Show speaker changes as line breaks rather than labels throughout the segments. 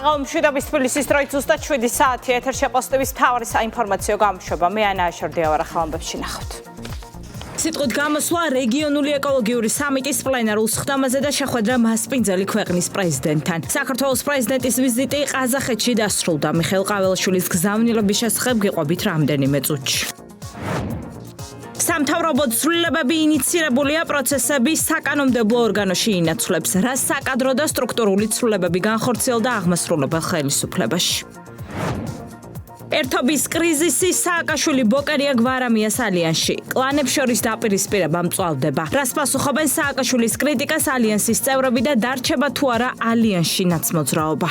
საღამო მშვიდობის თბილისის დროით ზუსტად 7 საათი ეთერში პოსტების მთავარი საინფორმაციო გამოშვება. მე ანა აშორდია ვარ, ახალამბებში ნახავთ. სიტყვით გამოსვლა რეგიონული ეკოლოგიური სამიტის პლენარულ სხდომაზე და შეხვედრა მასპინძელი ქვეყნის პრეზიდენტთან. საქართველოს პრეზიდენტის ვიზიტი ყაზახეთში დასრულდა. მიხეილ ყაველაშვილის გზავნილების შესახებ გიყვებით რამდენიმე წუთში. სამთავრობო ცვლილებები ინიცირებულია პროცესები საკანონმდებლო ორგანოში ინაცვლებს, რა საკადრო და სტრუქტურული ცვლილებები განხორციელდა აღმასრულებელ ხელისუფლებაში. ერთობის კრიზისი სააკაშვილი ბოკერია გვარამიას ალიანსში. კლანებს შორის დაპირისპირება მწვალდება. რას პასუხობენ სააკაშვილის კრიტიკას ალიანსის წევრები და დარჩება თუ არა ალიანსში ნაცმოძრაობა.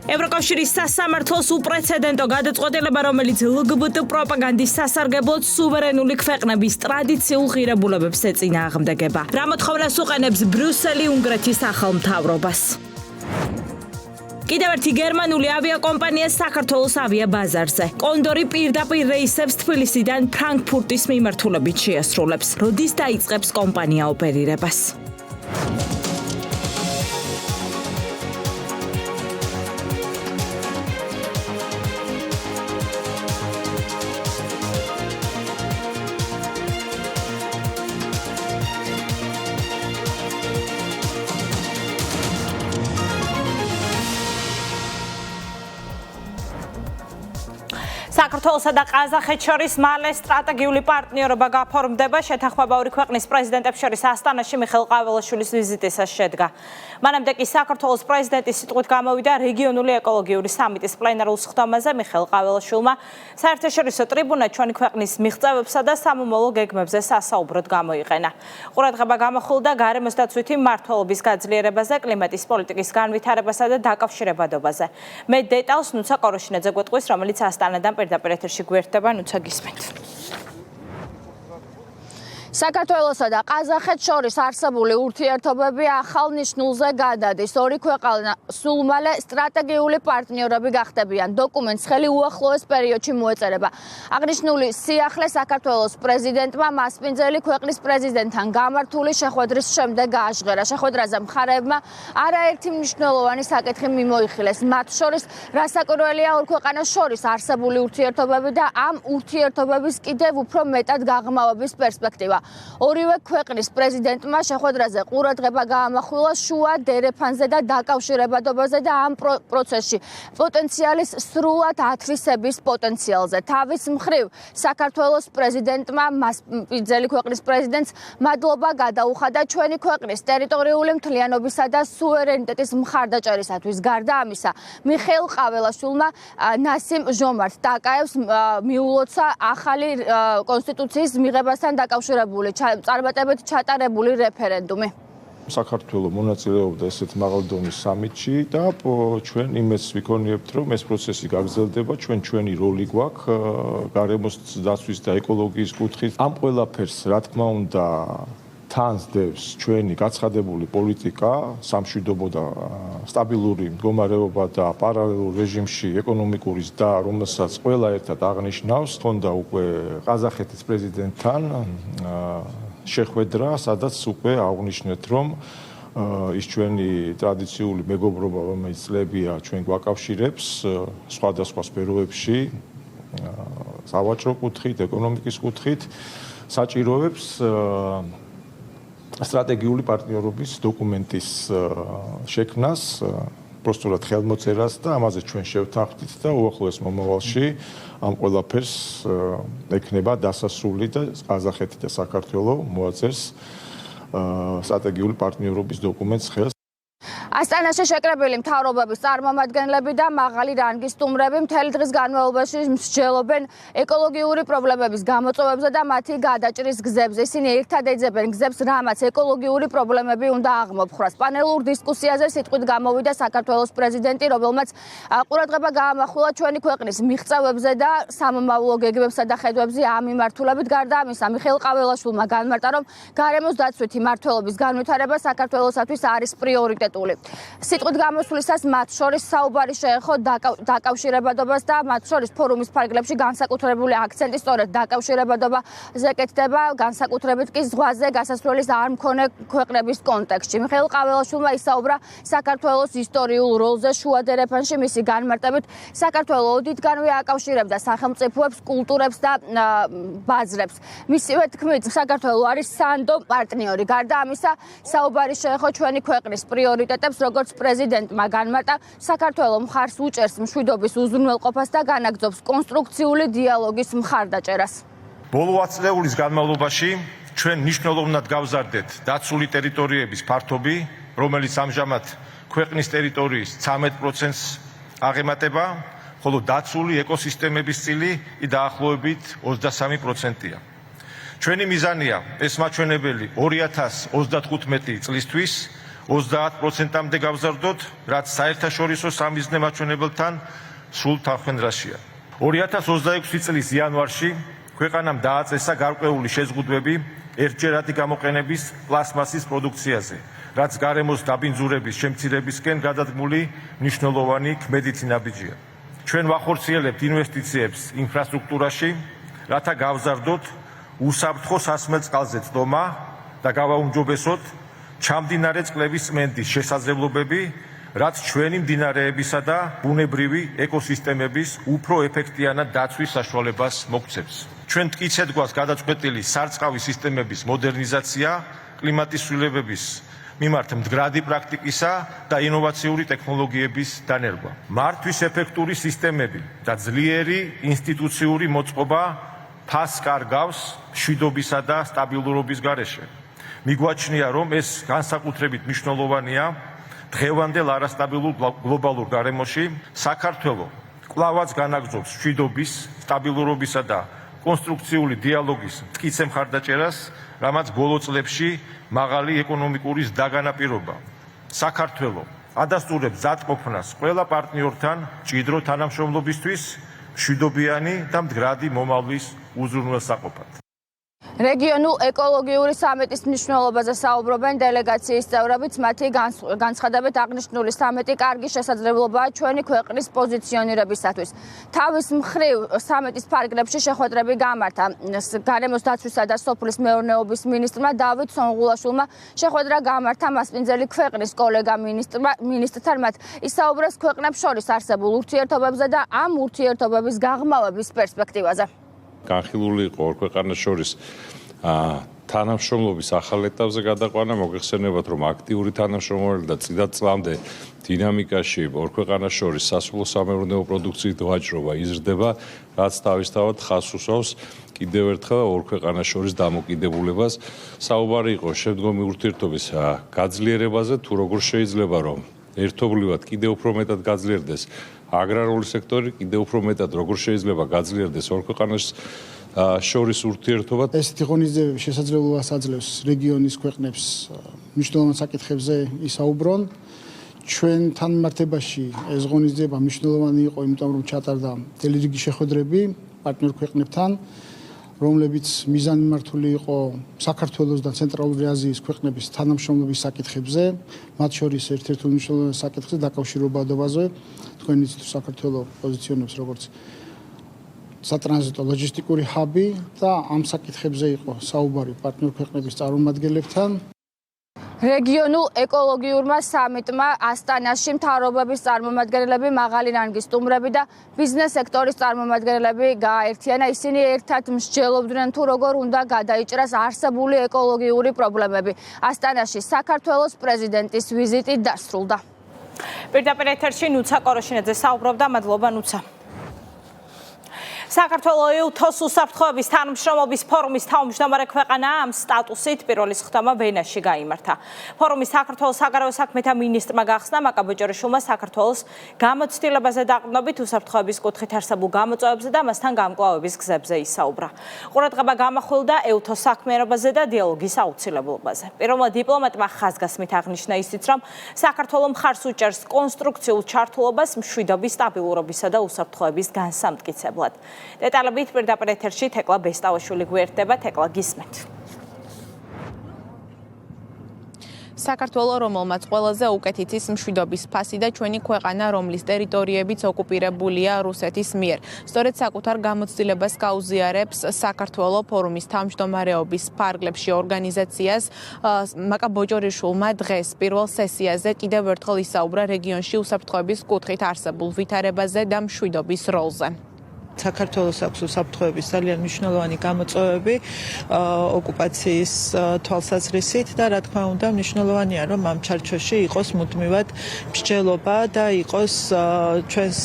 ევროკავშირის სასამართლოს უპრეცედენტო გადაწყვეტილება, რომელიც LGBT პროპაგანდის სასარგებლოდ სუვერენული ქვეყნების ტრადიციულ ღირებულებებს ეწინააღმდეგება. რა მოთხოვნას უყენებს ბრიუსელი უნგრეთის ახალ მთავრობას. კიდევ ერთი გერმანული ავიაკომპანია საქართველოს ავიაბაზარზე. კონდორი პირდაპირ რეისებს თბილისიდან ფრანკფურტის მიმართულებით შეასრულებს. როდის დაიწყებს კომპანია ოპერირებას? საქართველოსა და ყაზახეთს შორის მალე სტრატეგიული პარტნიორობა გაფორმდება. შეთანხმება ორი ქვეყნის პრეზიდენტებს შორის ასტანაში მიხეილ ყაველაშვილის ვიზიტისას შედგა. მანამდე კი საქართველოს პრეზიდენტის სიტყვით გამოვიდა რეგიონული ეკოლოგიური სამიტის პლენარულ სხდომაზე. მიხეილ ყაველაშვილმა საერთაშორისო ტრიბუნა ჩვენი ქვეყნის მიღწევებსა და სამომავლო გეგმებზე სასაუბროდ გამოიყენა. ყურადღება გამოხულდა გარემოს დაცვითი მმართველობის გაძლიერებაზე, კლიმატის პოლიტიკის განვითარებასა და დაკავშირებადობაზე. მე დეტალს ნუცა კოროშინაძე გვეტყვის, რომელიც ასტანადან პირდაპირ ეთერში გვერდება, ნუცა გისმენთ.
საქართველოსა და ყაზახეთს შორის არსებული ურთიერთობები ახალ ნიშნულზე გადადის. ორი ქვეყანა სულ მალე სტრატეგიული პარტნიორები გახდებიან. დოკუმენტს ხელი უახლოეს პერიოდში მოეწერება. აღნიშნული სიახლე საქართველოს პრეზიდენტმა მასპინძელი ქვეყნის პრეზიდენტთან გამართული შეხვედრის შემდეგ გააჟღერა. შეხვედრაზე მხარეებმა არაერთი მნიშვნელოვანი საკითხი მიმოიხილეს. მათ შორის რასაკვირველია ორ ქვეყანას შორის არსებული ურთიერთობები და ამ ურთიერთობების კიდევ უფრო მეტად გაღრმავების პერსპექტივა. ორივე ქვეყნის პრეზიდენტმა შეხვედრაზე ყურადღება გაამახვილა შუა დერეფანზე და დაკავშირებადობაზე და ამ პროცესში პოტენციალის სრულად ათვისების პოტენციალზე. თავის მხრივ საქართველოს პრეზიდენტმა მასპინძელი ქვეყნის პრეზიდენტს მადლობა გადაუხადა ჩვენი ქვეყნის ტერიტორიული მთლიანობისა და სუვერენიტეტის მხარდაჭერისათვის. გარდა ამისა, მიხეილ ყაველაშვილმა ნასიმ ჟომართ ტაკაევს მიულოცა ახალი კონსტიტუციის მიღებასთან დაკავშირებული წარმატებით ჩატარებული რეფერენდუმი.
საქართველოს მონაწილეობდა ესეთ მაღალ დონის სამიტში და ჩვენ იმას ვიქონიებთ, რომ ეს პროცესი გაგრძელდება, ჩვენი როლი გვაქვს გარემოს დაცვის და ეკოლოგიის კუთხით. ამ ყველაფერს, რა თქმა უნდა, თან სდევს ჩვენი გაცხადებული პოლიტიკა, სამშვიდობო და სტაბილური მდგომარეობა და პარალელურ რეჟიმში ეკონომიკური ზრდა, რომელსაც ყველა ერთად აღნიშნავს. თონდა უკვე ყაზახეთის პრეზიდენტთან შეხვედრა, სადაც უკვე აღნიშნეთ, რომ ის ჩვენი ტრადიციული მეგობრობა, რომელიც წლებია ჩვენ გვაკავშირებს სხვადასხვა სფეროებში, სავაჭრო კუთხით, ეკონომიკის კუთხით, საჭიროებს სტრატეგიული პარტნიორობის დოკუმენტის შექმნას, პროსტულად ხელმოწერას და ამაზე ჩვენ შევთანხმდით და უახლოეს მომავალში ამ ყველაფერს ექნება დასასრული და ყაზახეთი და საქართველოს მოაწერს სტრატეგიული პარტნიორობის დოკუმენტს ხელს.
ასტანაში შეკრებილი მთავრობების წარმომადგენლები და მაღალი რანგის სტუმრები მთელი დღის განმავლობაში მსჯელობენ ეკოლოგიური პრობლემების გამოწვევებზე და მათი გადაჭრის გზებზე. ისინი ერთად ეძებენ გზებს, რამაც ეკოლოგიური პრობლემები უნდა აღმოფხრას. პანელურ დისკუსიაზე სიტყვით გამოვიდა საქართველოს პრეზიდენტი, რომელმაც ყურადღება გაამახვილა ჩვენი ქვეყნის მიღწევებზე და სამომავლო გეგმებსა და ხედვებზე ამ მიმართულებით. გარდა ამისა, მიხეილ ყაველაშვილმა განმარტა, რომ გარემოს დაცვითი მმართველობის განვითარება საქართველოსათვის არის პრიორიტეტული. სიტყვით გამოსვლისას მათ შორის საუბარი შეეხო დაკავშირებადობას და მათ შორის ფორუმის ფარგლებში განსაკუთრებული აქცენტი სწორედ დაკავშირებადობაზე კეთდება, განსაკუთრებით კი ზღვაზე გასასვლელის არ მქონე ქვეყნების კონტექსტში. მიხეილ ყაველაშვილმა ისაუბრა საქართველოს ისტორიულ როლზე შუა დერეფანში, მისი განმარტებით საქართველო ოდითგანვე აკავშირებდა სახელმწიფოებს, კულტურებს და ბაზრებს. მისივე თქმით, საქართველო არის სანდო პარტნიორი. გარდა ამისა, საუბარი შეეხო ჩვენი ქვეყნის პრიორიტეტებს, როგორც პრეზიდენტმა განმარტა, საქართველო მხარს უჭერს მშვიდობის უზრუნველყოფას და განაგრძობს კონსტრუქციული დიალოგის მხარდაჭერას.
ბოლო 10 წლეულის განმავლობაში ჩვენ მნიშვნელოვნად გავზარდეთ დაცული ტერიტორიების ფართობი, რომელიც ამჟამად ქვეყნის ტერიტორიის 13%-ს აღემატება, ხოლო დაცული ეკოსისტემების წილი დაახლოებით 23%-ია. ჩვენი მიზანია ეს მაჩვენებელი 2035 წლისთვის 30%-მდე გავზარდოთ, რაც საერთაშორისო სამიზნე მაჩვენებელთან სულ თანხმდრაშია. 2026 წლის იანვარში ქვეყანამ დააწესა გარკვეული შეზღუდვები ერთჯერადი გამოყენების პლასმასის პროდუქციაზე, რაც გარემოს დაბინძურების შემცირებისკენ გადადგმული მნიშვნელოვანი ქმედითი ნაბიჯია. ჩვენ ვახორციელებთ ინვესტიციებს ინფრასტრუქტურაში, რათა გავზარდოთ უსაფრთხო სასმელ წყალზე წდომა და გავაუმჯობესოთ ჩამდინარე წყლების წმენდის შესაძლებლობები, რაც ჩვენი მდინარეებისა და ბუნებრივი ეკოსისტემების უფრო ეფექტიანად დაცვის საშუალებას მოგცემს. ჩვენ მტკიცედ გვაქვს გადაწყვეტილი სარწყავი სისტემების მოდერნიზაცია, კლიმატის ცვლილებების მიმართ მდგრადი პრაქტიკისა და ინოვაციური ტექნოლოგიების დანერგვა. მართვის ეფექტური სისტემები და ძლიერი ინსტიტუციური მოწყობა ფასს კარგავს მშვიდობისა და სტაბილურობის გარეშე. მიგვაჩნია, რომ ეს განსაკუთრებით მნიშვნელოვანია დღევანდელ არასტაბილურ გლობალურ გარემოში. საქართველო კვლავაც განაგრძობს მშვიდობის, სტაბილურობისა და კონსტრუქციული დიალოგის მტკიცე მხარდაჭერას, რამაც ბოლო წლებში მაღალი ეკონომიკური ზრდა განაპირობა. საქართველო ადასტურებს მზადყოფნას ყველა პარტნიორთან მჭიდრო თანამშრომლობისთვის, მშვიდობიანი და მდგრადი მომავლის უზრუნველსაყოფად.
რეგიონულ ეკოლოგიური სამიტის მნიშვნელობაზე საუბრობენ დელეგაციის წევრებიც, მათი განცხადებით აღნიშნული სამიტი კარგი შესაძლებლობაა ჩვენი ქვეყნის პოზიციონირებისათვის. თავის მხრივ სამიტის ფარგლებში შეხვედრები გამართა გარემოს დაცვისა და სოფლის მეურნეობის მინისტრმა დავით სონღულაშვილმა შეხვედრა გამართა მასპინძელი ქვეყნის კოლეგა მინისტრთან, მათ ისაუბრეს ქვეყნებს შორის არსებულ ურთიერთობებზე და ამ ურთიერთობების გაღრმავების პერსპექტივაზე.
განხილული იყო ორ ქვეყანას შორის თანამშრომლობის ახალ ეტაპზე გადაყვანა, მოგეხსენებათ, რომ აქტიური თანამშრომლობა და წილად წლამდე დინამიკაში ორ ქვეყანას შორის სასოფლო სამეურნეო პროდუქციის ვაჭრობა იზრდება, რაც თავისთავად ხაზს უსვამს კიდევ ერთხელ ორ ქვეყანას შორის დამოკიდებულებას. საუბარი იყო შემდგომი ურთიერთობის გაძლიერებაზე, თუ როგორ შეიძლება რომ ერთობლივად კიდევ უფრო მეტად გაძლიერდეს აგრარული სექტორი, კიდევ უფრო მეტად როგორ შეიძლება გაძლიერდეს ორ ქვეყანას შორის ურთიერთობა.
ესეთი ღონისძიებები შესაძლებლობას აძლევს რეგიონის ქვეყნებს მნიშვნელოვან საკითხებზე ისაუბრონ. ჩვენთან მიმართებაში ეს ღონისძიება მნიშვნელოვანი იყო, იმიტომ რომ ჩატარდა მთელი რიგი შეხვედრები პარტნიორ ქვეყნებთან, რომლებიც მიზანმიმართული იყო საქართველოს და ცენტრალური აზიის ქვეყნების თანამშრომლობის საკითხებზე, მათ შორის ერთ-ერთი მნიშვნელოვანი საკითხი დაკავშირებადობაზე. თქვენ იცით, საქართველო პოზიციონებს როგორც სატრანზიტო ლოჯისტიკური ჰაბი და ამ საკითხებზე იყო საუბარი პარტნიორ ქვეყნების წარმომადგენლებთან.
რეგიონულ ეკოლოგიურმა სამიტმა ასტანაში მთავრობების წარმომადგენლები, მაღალი რანგის სტუმრები და ბიზნეს სექტორის წარმომადგენლები გააერთიანა. ისინი ერთად მსჯელობდნენ თუ როგორ უნდა გადაიჭრას არსებული ეკოლოგიური პრობლემები. ასტანაში საქართველოს პრეზიდენტის ვიზიტი დასრულდა.
პირდაპირ ეთერში ნუცა კოროშინაძე საუბრობდა, მადლობა ნუცა. საქართველოს ეუთოს უსაფრთხოების თანამშრომლობის ფორუმის თავმჯდომარე ქვეყანაა ამ სტატუსით პირველი სხდომა ვენაში გაიმართა. ფორუმის საქართველოს საგარეო საქმეთა მინისტრმა გახსნა მაკაბოჭორიშვილმა საქართველოს გამოცდილებაზე დაყრდნობით უსაფრთხოების კუთხით არსებულ გამოწვევებზე და მასთან გამკლავების გზებზე ისაუბრა. ყურადღება გამახვილდა ეუთოს საქმიანობაზე და დიალოგის აუცილებლობაზე. პირველმა დიპლომატმა ხაზგასმით აღნიშნა ისიც, რომ საქართველოს მხარს უჭერს კონსტრუქციულ ჩართულობას მშვიდობის, სტაბილურობისა და უსაფრთხოების განსამტკიცებლად. დეტალებით პირდაპირ ეთერში თეკლა ბესტავაშვილი გვერდება. თეკლა, გისმენთ.
საქართველოს რომელმაც ყველაზე უკეთ იცის მშვიდობის ფასი და ჩვენი ქვეყანა, რომლის ტერიტორიებიც ოკუპირებულია რუსეთის მიერ. სწორედ საკუთარ გამოცდილებას გაუზიარებს საქართველოს ფორუმის თავმჯდომარეობის ფარგლებში ორგანიზაციას. მაკა ბოჭორიშვილმა დღეს პირველ სესიაზე კიდევ ერთხელ ისაუბრა რეგიონში უსაფრთხოების კუთხით არსებულ ვითარებაზე და მშვიდობის როლზე.
საქართველოს აქვს უსაფრთხოების ძალიან მნიშვნელოვანი გამოწვევები ოკუპაციის თვალსაზრისით და რა თქმა უნდა მნიშვნელოვანია რომ ამ ჩარჩოში იყოს მუდმივად მსჯელობა და იყოს ჩვენს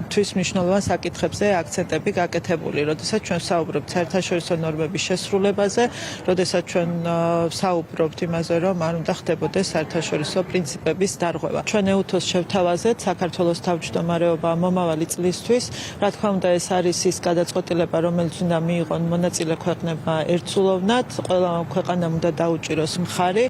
თვის მნიშვნელოვან საკითხებზე აქცენტები გაკეთებული. როდესაც ჩვენ ვსაუბრობთ საერთაშორისო ნორმების შესრულებაზე, როდესაც ჩვენ ვსაუბრობთ იმაზე რომ არ უნდა ხდებოდეს საერთაშორისო პრინციპების დარღვევა. ჩვენ EUTOS შევთავაზეთ საქართველოს თავმჯდომარეობა მომავალი წლისთვის, რა თქმა უნდა ეს არის ის გადაწყვეტილება, რომელიც უნდა მიიღონ მონაწილე ქვეყნებმა ერთსულოვნად, ყველა ქვეყანამ უნდა დაუჭიროს მხარი.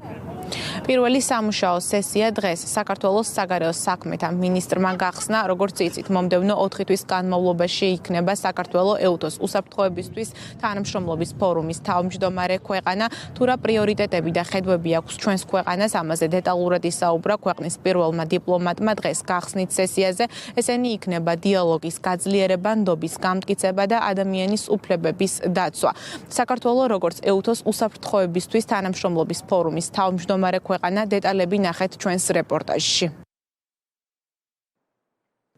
პირველი სამუშაო სესია დღეს საქართველოს საგარეო საქმეთა მინისტრმა გახსნა, როგორც იცით, მომდევნო 4 თვის განმავლობაში იქნება საქართველოს EUTOS უსაფრთხოებისთვის თანამშრომლობის ფორუმის თავმჯდომარე ქვეყანა. თუ რა პრიორიტეტები და ხედვები აქვს ჩვენს ქვეყანას, ამაზე დეტალურად ისაუბრა ქვეყნის პირველმა დიპლომატმა დღეს გახსნით სესიაზე. ესენი იქნება დიალოგის გაძლიერება, ნდობის გამტკიცება და ადამიანის უფლებების დაცვა. საქართველოს როგორც EUTOS უსაფრთხოებისთვის თანამშრომლობის ფორუმის თავმჯდომარე ქვეყანა, დეტალები ნახეთ ჩვენს რეპორტაჟში.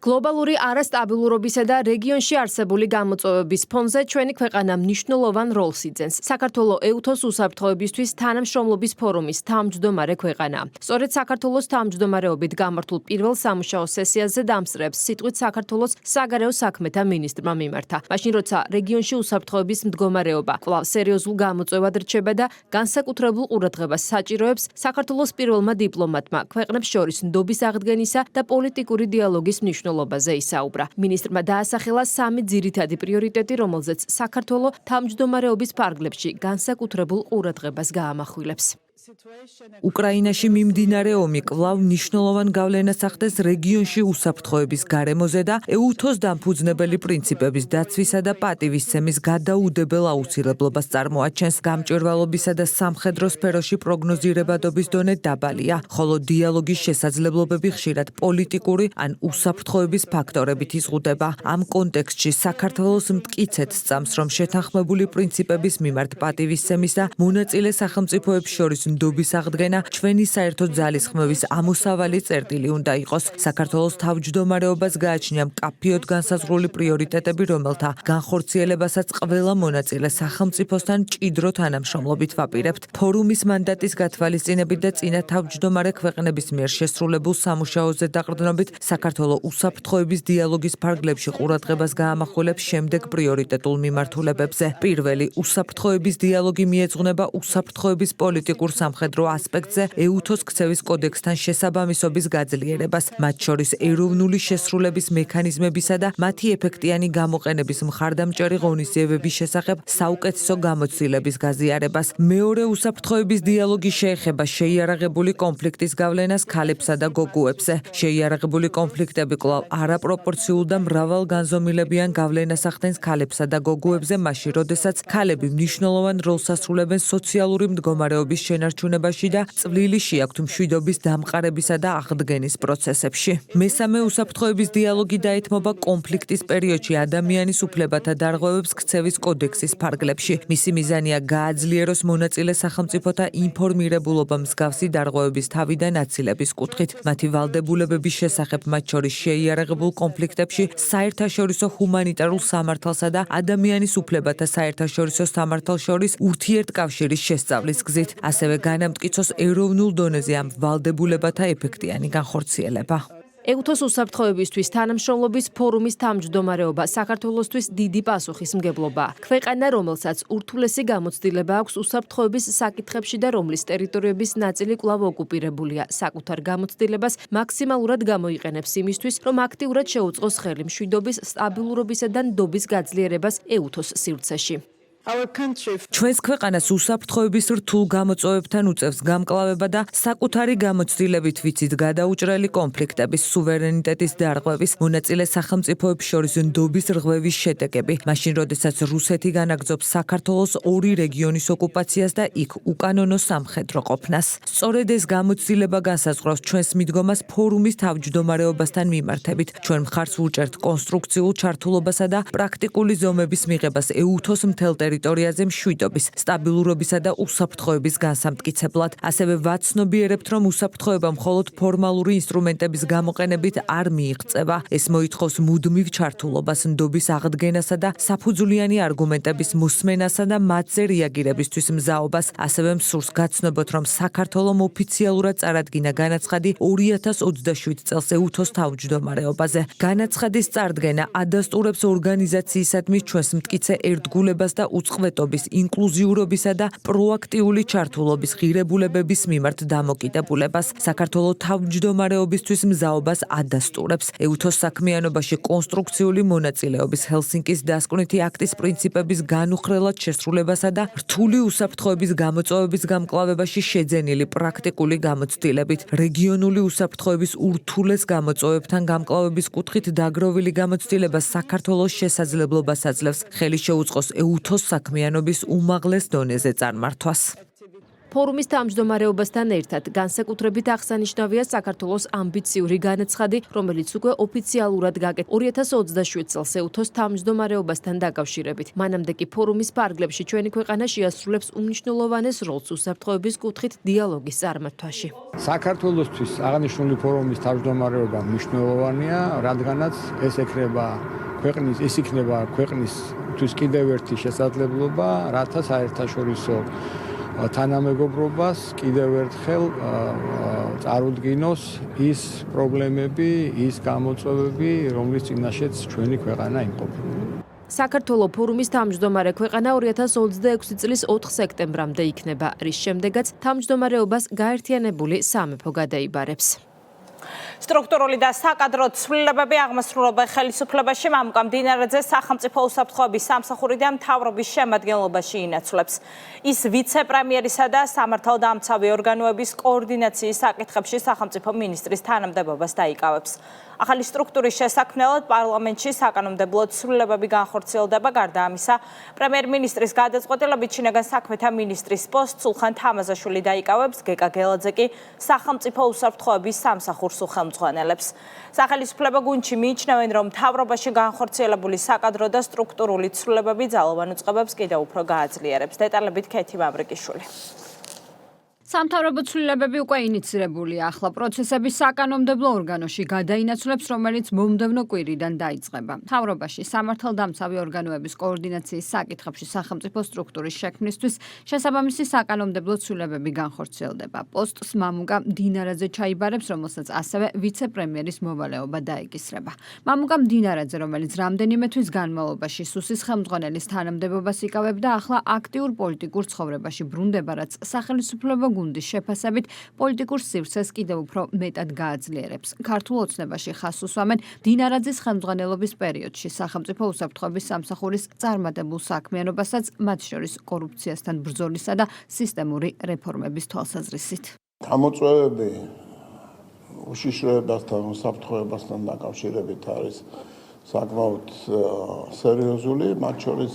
გლობალური არასტაბილურობისა და რეგიონში არსებული გამოწვევების ფონზე ჩვენი ქვეყანა მნიშვნელოვან როლს იძენს. საქართველოს EUTOS უსაფრთხოებისთვის თანამშრომლობის ფორუმის თავმჯდომარე ქვეყანა. სწორედ საქართველოს თავმჯდომარეობით გამართულ პირველ სამუშაო სესიაზე დამსწრებს სიტყვით საქართველოს საგარეო საქმეთა მინისტრმა მიმართა. მაშინ როცა რეგიონში უსაფრთხოების მდგომარეობა კვლავ სერიოზულ გამოწვევად რჩება და განსაკუთრებულ ყურადღებას საჭიროებს, საქართველოს პირველმა დიპლომატმა ქვეყნებს შორის ნდობის აღდგენისა და პოლიტიკური დიალოგის მნიშვნელობაზე ისაუბრა. მინისტრმა დაასახელა 3 ძირითადი პრიორიტეტი, რომელზეც საქართველოს თავმჯდომარეობის ფარგლებში განსაკუთრებულ ყურადღებას გაამახვილებს.
უკრაინაში მიმდინარე ომი კვლავ მნიშვნელოვან გავლენას ახდენს რეგიონში უსაფრთხოების გარემოზე და EUTOS დამფუძნებელი პრინციპების დაცვისა და პატივისცემის გადაუდებელ აუცილებლობას წარმოაჩენს. გამჭვირვალობისა და სამხედრო სფეროში პროგნოზირებადობის დონე დაბალია, ხოლო დიალოგის შესაძლებლობები ხშირად პოლიტიკური ან უსაფრთხოების ფაქტორებით იზღუდება. ამ კონტექსტში საქართველოს მტკიცედ სწამს, რომ შეთანხმებული პრინციპების მიმართ პატივისცემის და მონაწილე სახელმწიფოებს შორის ნდობის აღდგენა ჩვენი საერთო ძალისხმევის ამოსავალი წერტილი უნდა იყოს. საქართველოს თავმჯდომარეობას გააჩნია მკაფიოდ განსაზღვრული პრიორიტეტები, რომელთა განხორციელებასაც ყველა მონაწილე სახელმწიფოსთან მჭიდრო თანამშრომლობით ვაპირებთ. ფორუმის მანდატის გათვალისწინებით და წინა თავმჯდომარე ქვეყნების მიერ შესრულებულ სამუშაოზე დაყრდნობით საქართველოს უსაფრთხოების დიალოგის ფარგლებში ყურადღებას გაამახვილებს შემდეგ პრიორიტეტულ მიმართულებებზე. პირველი, უსაფრთხოების დიალოგი მიეძღვნება უსაფრთხოების პოლიტიკურ სამხედრო ასპექტზე EUTOS ქცევის კოდექსთან შესაბამისობის გაძლიერებას, მათ შორის ეროვნული შესრულების მექანიზმებისა და მათი ეფექტიანი გამოყენების მხარდამჭერი ღონისძიებების შესახებ საუკეთესო გამოცდილების გაზიარებას. მეორე, უსაფრთხოების დიალოგი შეეხება შეიარაღებული კონფლიქტის გავლენას ქალებსა და გოგოებზე. შეიარაღებული კონფლიქტები კვლავ არაპროპორციულ და მრავალგანზომილებიან გავლენას ახდენს ქალებსა და გოგოებზე, მაშინ როდესაც ქალები მნიშვნელოვან როლს ასრულებენ სოციალური მდგომარეობის შენარჩუნებაში და წვლილი შეაქვთ მშვიდობის დამყარებისა და აღდგენის პროცესებში. მესამე, უსაფრთხოების დიალოგი დაეთმობა კონფლიქტის პერიოდში ადამიანის უფლებათა დარღვევებს ქცევის კოდექსის ფარგლებში. მისი მიზანია გააძლიეროს მონაწილე სახელმწიფოთა ინფორმირებულობა მსგავსი დარღვევების თავიდან აცილების კუთხით, მათი ვალდებულებების შესახებ, მათ შორის შეიარაღებულ კონფლიქტებში საერთაშორისო ჰუმანიტარულ სამართალსა და ადამიანის უფლებათა საერთაშორისო სამართალს შორის ურთიერთკავშირის შესწავლის გზით. ასევე განამტკიცოს ეროვნულ დონეზე ამ ვალდებულებათა ეფექტიანი განხორციელება.
EUTOS უსაფრთხოებისთვის თანამშრომლობის ფორუმის თავმჯდომარეობა საქართველოსთვის დიდი პასუხისმგებლობაა. ქვეყანა, რომელსაც ურთულესი გამოცდილება აქვს უსაფრთხოების საკითხებში და რომლის ტერიტორიების ნაწილი კვლავ ოკუპირებულია, საკუთარ გამოცდილებას მაქსიმალურად გამოიყენებს იმისთვის, რომ აქტიურად შეუწყოს ხელი მშვიდობის, სტაბილურობისა და ნდობის გაძლიერებას EUTOS სივრცეში.
ჩვენს ქვეყანას უსაფრთხოების რთულ გამოწვევებთან უწევს გამკლავება და საკუთარი გამოცდილებით ვიცით გადაუჭრელი კონფლიქტების, სუვერენიტეტის დარღვევის, მონაწილე სახელმწიფოებს შორის ნდობის რღვევის შედეგები, მაშინ როდესაც რუსეთი განაგრძობს საქართველოს ორი რეგიონის ოკუპაციას და იქ უკანონო სამხედრო ყოფნას. სწორედ ეს გამოცდილება განსაზღვრავს ჩვენს მიდგომას ფორუმის თავმჯდომარეობასთან მიმართებით. ჩვენ მხარს ვუჭერთ კონსტრუქციულ ჩართულობასა და პრაქტიკული ზომების მიღებას ეუთოს მთელ ტერიტორიაზე მშვიდობის, სტაბილურობისა და უსაფრთხოების განსამტკიცებლად. ასევე ვაცნობიერებთ, რომ უსაფრთხოება მხოლოდ ფორმალური ინსტრუმენტების გამოყენებით არ მიიღწევა. ეს მოითხოვს მუდმივ ჩართულობას, ნდობის აღდგენასა და საფუძვლიანი არგუმენტების მოსმენასა და მათზე რეაგირებისთვის მზაობას. ასევე მსურს გაცნობოთ, რომ საქართველომ ოფიციალურად წარადგინა განაცხადი 2027 წელს ეუთოს თავმჯდომარეობაზე. განაცხადის წარდგენა ადასტურებს ორგანიზაციისადმი ჩვენს მტკიცე ერთგულებას და უწყლეტობის, ინკლუზიურობისა და პროაქტიული ჩართულობის ღირებულებების მიმართ დამოკიდებულებას. საქართველოს თავმჯდომარეობისთვის მზაობას ადასტურებს. ეუთოს საქმიანობაში კონსტრუქციული მონაწილეობის, ჰელსინკის დასკვნითი აქტის პრინციპების განუხრელად შესრულებასა და რთული უსაფრთხოების გამოწვევების გამკლავებაში შეძენილი პრაქტიკული გამოცდილებით, რეგიონული უსაფრთხოების ურთულეს გამოწვევებთან გამკლავების კუთხით დაგროვილი გამოცდილება საქართველოს შესაძლებლობას აძლევს ხელი შეუწყოს ეუთოს საქმიანობის უმაღლეს დონეზე წარმართვას.
ფორუმის თავმჯდომარეობასთან ერთად განსაკუთრებით აღსანიშნავია საქართველოს ამბიციური განაცხადი, რომელიც უკვე ოფიციალურად გაკეთდა 2027 წელს ეუთოს თავმჯდომარეობასთან დაკავშირებით. მანამდე კი ფორუმის ფარგლებში ჩვენი ქვეყანა შეასრულებს უმნიშვნელოვანეს როლს უსაფრთხოების კუთხით დიალოგის წარმართვაში.
საქართველოსთვის აღნიშნული ფორუმის თავმჯდომარეობა მნიშვნელოვანია, რადგანაც ეს იქნება ქვეყნისთვის კიდევ ერთი შესაძლებლობა, რათა საერთაშორისო თანამეგობრობას კიდევ ერთხელ წარუდგინოს ის პრობლემები, ის გამოწვევები, რომლის წინაშეც ჩვენი ქვეყანა იმყოფება.
საქართველოს ფორუმის თავმჯდომარე ქვეყანა 2026 წლის 4 სექტემბრამდე იქნება, რის შემდეგაც თავმჯდომარეობას გაერთიანებული სამეფო გადაიბარებს.
სტრუქტურული და საკადრო ცვლილებები აღმასრულებელ ხელისუფლებაში მამუკა მდინარეძე სახელმწიფო უსაფრთხოების სამსახური და მთავრობის შემადგენლობაში ინაცვლებს. ის ვიცე-პრემიერისა და სამართალდამცავი ორგანოების კოორდინაციის საკითხებში სახელმწიფო მინისტრის თანამდებობას დაიკავებს. ახალი სტრუქტურის შესაქმნელად პარლამენტში საკანონმდებლო ცვლილებები განხორციელდება. გარდა ამისა, პრემიერ-მინისტრის გადაწყვეტილებით შინაგან საქმეთა მინისტრის პოსტს სულხან თამაზაშვილი დაიკავებს, გეკა გელაძე კი სახელმწიფო უსაფრთხოების სამსახურს უხელმძღვანელებს. სახელისუფლება გუნდში მიიჩნევენ, რომ მთავრობაში განხორციელებული საკადრო და სტრუქტურული ცვლილებები ძალოვან უწყებებს კიდევ უფრო გააძლიერებს. დეტალებით ქეთი მავრიკიშვილი.
სამთავრობო ცვლილებები უკვე ინიცირებულია. ახლა პროცესები საკანონმდებლო ორგანოში გადაინაცვლებს, რომელიც მომდევნო კვირიდან დაიწყება. მთავრობაში სამართალდამცავი ორგანოების კოორდინაციის საკითხებში სახელმწიფო სტრუქტურის შექმნისთვის შესაბამისი საკანონმდებლო ცვლილებები განხორციელდება. პოსტს მამუკა მდინარეძე ჩაიბარებს, რომელსაც ასევე ვიცე-პრემიერის მოვალეობა დაეკისრება. მამუკა მდინარეძე, რომელიც რამდენიმე თვის განმავლობაში სუსის ხელმძღვანელის თანამდებობას იკავებდა, ახლა აქტიურ პოლიტიკურ ცხოვრებაში ბრუნდება, რაც სახელისუფლება გუნდის შეფასებით პოლიტიკურ სივრცეს კიდევ უფრო მეტად გააძლიერებს. ქართულ ოცნებაში ხაზს უსვამენ მდინარეძის ხელმძღვანელობის პერიოდში სახელმწიფო უსაფრთხოების სამსახურის წარმატებულ საქმიანობასაც, მათ შორის კორუფციასთან ბრძოლისა და სისტემური რეფორმების თვალსაზრისით.
გამოწვევები უშიშროებასთან, უსაფრთხოებასთან დაკავშირებით არის საკმაოდ სერიოზული, მათ შორის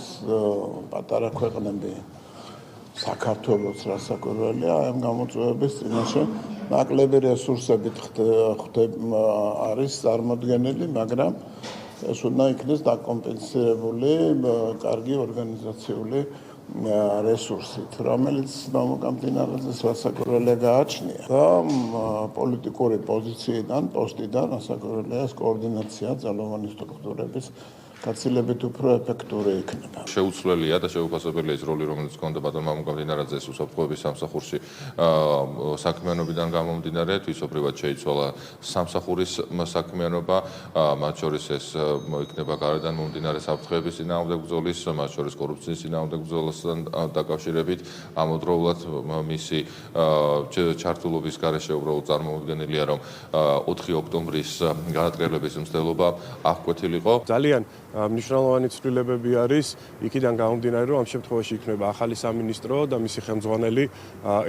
პატარა ქვეყნები საქართველოს რასაკვირველია ამ გამოწვევების წინაშე ნაკლები რესურსებით არის წარმოდგენილი, მაგრამ ეს უნდა იქნეს დაკომპენსირებული კარგი ორგანიზაციული რესურსით, რომელიც მამუკა მდინარეძეს რასაკვირველია გააჩნია და პოლიტიკური პოზიციიდან, პოსტიდან რასაკვირველია ეს კოორდინაცია ძალოვანი სტრუქტურების გაცილებით უფრო ეფექტური იქნება.
შეუცვლელია და შეუპასებელია ის როლი, რომელიც ჰქონდა ბატონ მამუკა მდინარეძეს უსაფრთხოების სამსახურში საქმიანობიდან გამომდინარე, თვისობრივად შეიცვალა სამსახურის საქმიანობა, მათ შორის ეს იქნება გარედან მომდინარე საფრთხეების წინააღმდეგ ბრძოლის, მათ შორის კორუფციის წინააღმდეგ ბრძოლასთან დაკავშირებით, ამავდროულად მისი ჩართულობის გარეშე უბრალოდ წარმოუდგენელია, რომ 4 ოქტომბრის გადატრიალების მცდელობა აღკვეთილიყო.
ძალიან მნიშვნელოვანი ცვლილებები არის იქიდან გამომდინარე, რომ ამ შემთხვევაში იქნება ახალი სამინისტრო და მისი ხელმძღვანელი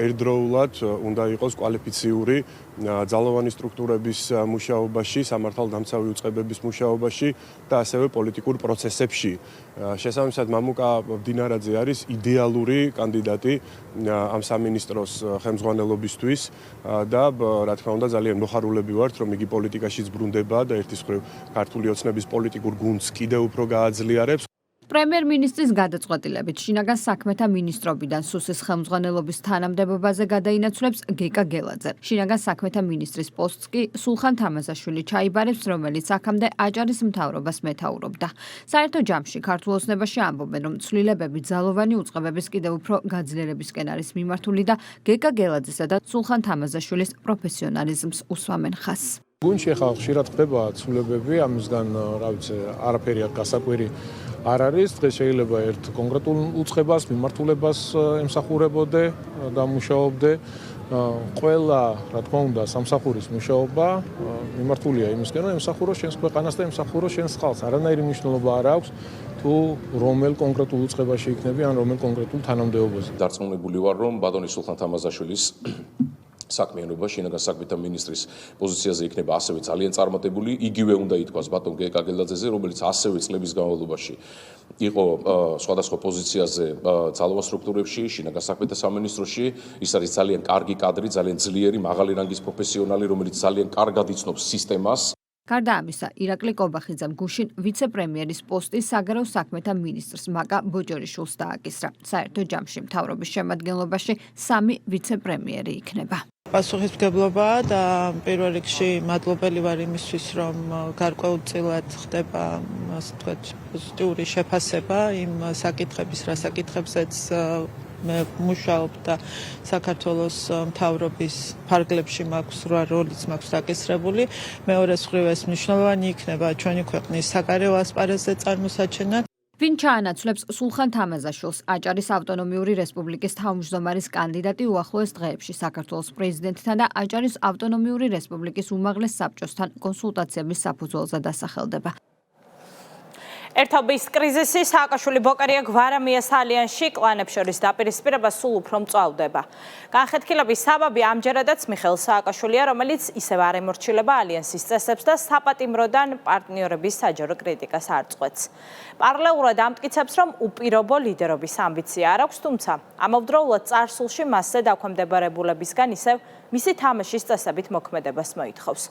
ერთდროულად უნდა იყოს კვალიფიციური ძალოვანი სტრუქტურების მუშაობაში, სამართალდამცავი უწყებების მუშაობაში და ასევე პოლიტიკურ პროცესებში. შესაბამისად, მამუკა ბდინარაძე არის იდეალური კანდიდატი ამ სამინისტროს ხელმძღვანელობისთვის და რა თქმა უნდა ძალიან მოხარულები ვართ, რომ იგი პოლიტიკაშიც ბრუნდება და ერთის მხრივ ქართული ოცნების პოლიტიკურ გუნდს კიდევ უფრო გააძლიერებს.
პრემიერ-მინისტრის გადაწყვეტილებით შინაგან საქმეთა მინისტრობიდან სუსის ხელმძღვანელობის თანამდებობაზე გადაინაცვლებს გეკა გელაძე. შინაგან საქმეთა მინისტრის პოსტს კი სულხან თამაზაშვილი ჩაიბარებს, რომელიც აქამდე აჭარის მთავრობას მეთაურობდა. საერთო ჯამში ქართულ ოცნებაში ამბობენ, რომ ცვლილებები ძალოვანი უწყებების კიდევ უფრო გაძლიერებისკენ არის მიმართული და გეკა გელაძესა და სულხან თამაზაშვილის პროფესიონალიზმს უსვამენ ხაზს.
გუნდში ახლა ხშირად ხდება ცვლილებები, ამისგან რა ვიცი, არაფერი გასაკვირი არ არის. დღეს შეიძლება ერთ კონკრეტულ უწყებას, მიმართულებას ემსახურებოდე და მუშაობდე. ყველა, რა თქმა უნდა, სამსახურის მუშაობა მიმართულია იმისკენ, რომ ემსახუროს შენს ქვეყანას და ემსახუროს შენს ხალხს. არანაირი მნიშვნელობა არ აქვს თუ რომელ კონკრეტულ უწყებაში იქნები ან რომელ კონკრეტულ თანამდებობაზე.
დარწმუნებული ვარ, რომ ბატონი სულხან თამაზაშვილის საქმიანობა შინაგან საქმეთა მინისტრის პოზიციაზე იქნება ასევე ძალიან წარმატებული. იგივე უნდა ითქვას ბატონ გეკა გელაძეზე, რომელიც ასევე წლების განმავლობაში იყო სხვადასხვა პოზიციაზე ძალოვან სტრუქტურებში, შინაგან საქმეთა სამინისტროში. ის არის ძალიან კარგი კადრი, ძალიან ძლიერი, მაღალი რანგის პროფესიონალი, რომელიც ძალიან კარგად იცნობს სისტემას.
გარდა ამისა, ირაკლი კობახიძემ გუშინ ვიცე-პრემიერის პოსტის საგარეო საქმეთა მინისტრს მაკა ბოჯორიშვილს დააკისრა. საერთო ჯამში მთავრობის შემადგენლობაში 3 ვიცე-პრემიერი იქნება.
პასუხისმგებლობა და პირველ რიგში მადლობელი ვარ იმისთვის, რომ გარკვეულწილად ხდება, ასე ვთქვათ, პოზიტიური შეფასება იმ საკითხების, რა საკითხებზეც მე მუშაობ და საქართველოს მთავრობის ფარგლებში მაქვს როლიც მაქვს დაკისრებული. მეორეს მხრივ ეს მნიშვნელოვანი იქნება ჩვენი ქვეყნის საგარეო ასპარეზზე წარმოსაჩენად.
ვინ ჩაანაცვლებს სულხან თამაზაშვილს, აჭარის ავტონომიური რესპუბლიკის თავმჯდომარის კანდიდატი უახლოეს დღეებში საქართველოს პრეზიდენტთან და აჭარის ავტონომიური რესპუბლიკის უმაღლეს საბჭოსთან კონსულტაციების საფუძველზე დასახელდება.
ერთობის კრიზისი სააკაშვილი ბოკერია გვარამიას ალიანსში კლანებს შორის დაპირისპირება სულ უფრო მწვავდება. განხეთქილების საბაბი ამჯერადაც მიხეილ სააკაშვილია, რომელიც ისევ არ ემორჩილება ალიანსის წესებს და საპატიმროდან პარტნიორების საჯარო კრიტიკას არ წყვეტს. პარალელურად ამტკიცებს, რომ უპირობო ლიდერობის ამბიცია არ აქვს, თუმცა ამავდროულად წარსულში მასზე დაქვემდებარებულებისგან ისევ მისი თამაშის წესებით მოქმედებას მოითხოვს.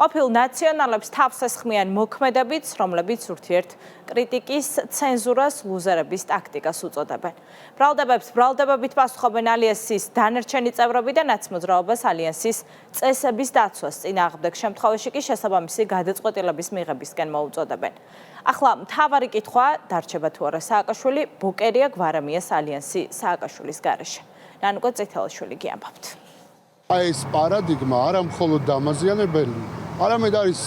ყოფილ ნაციონალებს თავს ესხმიან მოქმედებიც, რომლებიც ურთიერთ კრიტიკის, ცენზურას, ლუზერების ტაქტიკას უწოდებენ. ბრალდებებს ბრალდებებით პასუხობენ ალიანსის დანარჩენი წევრები და ნაცმოძრაობას ალიანსის წესების დაცვას წინააღმდეგ შემთხვევაში კი შესაბამისი გადაწყვეტილების მიღებისკენ მოუწოდებენ. ახლა მთავარი კითხვა დარჩება თუ არა სააკაშვილი ბოკერია გვარამიას ალიანსი სააკაშვილის გარეშე. ნანუკო წითელაშვილი გიამბობთ.
ეს პარადიგმა არა მხოლოდ დამაზიანებელი, არამედ არის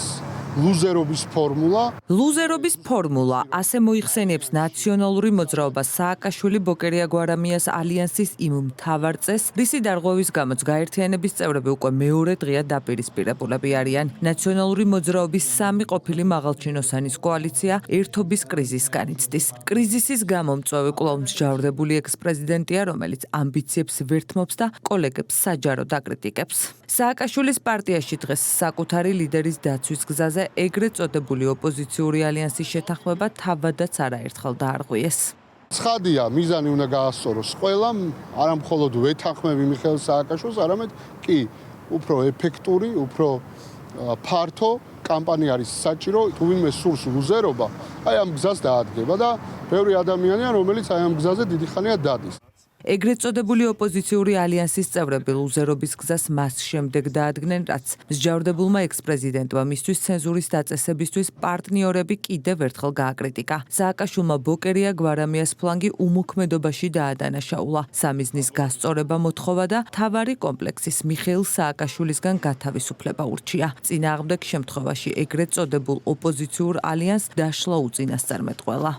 ლუზერობის ფორმულა.
ლუზერობის ფორმულა ასე მოიხსენიებს ნაციონალური მოძრაობა სააკაშვილი ბოკერია გვარამიას ალიანსის იმ მთავარ წესს, რისი დარღვევის გამოც გაერთიანების წევრები უკვე მეორე დღეა დაპირისპირებულები არიან. ნაციონალური მოძრაობის 3 ყოფილი მაღალჩინოსანის კოალიცია ერთობის კრიზისს განიცდის. კრიზისის გამო მწვავე კვლავ მსჯავრდებული ექს-პრეზიდენტია, რომელიც ამბიციებს ვერთმობს და კოლეგებს საჯაროდ აკრიტიკებს. სააკაშვილის პარტიაში დღეს საკუთარი ლიდერის დაცვის გზაზე ეგრეთ წოდებული ოპოზიციური ალიანსის შეთანხმება თავადაც არაერთხელ დაარღვიეს.
ცხადია, მიზანი უნდა გაასწოროს ყველამ, არა მხოლოდ ვეთანხმები მიხეილ სააკაშვილს, არამედ კი უფრო ეფექტური, უფრო ფართო კამპანია არის საჭირო, თუ ვინმე სურს ლუზერობა, აი ამ გზას დაადგება და ბევრი ადამიანია, რომელიც აი ამ გზაზე დიდი ხანია დადის.
ეგრეთ წოდებული ოპოზიციური ალიანსის წევრები ლუზერობის გზას მას შემდეგ დაადგნენ, რაც მსჯავრდებულმა ექს-პრეზიდენტმა მისთვის ცენზურის დაწესებისთვის პარტნიორები კიდევ ერთხელ გააკრიტიკა. სააკაშვილმა ბოკერია გვარამიას ფლანგი უმოქმედობაში დაადანაშაულა. სამიზნის გასწორება მოთხოვა და მთავარი კომპლექსის მიხეილ სააკაშვილისგან გათავისუფლება ურჩია. წინააღმდეგ შემთხვევაში ეგრეთ წოდებულ ოპოზიციურ ალიანსს დაშლა უწინასწარმეტყველა.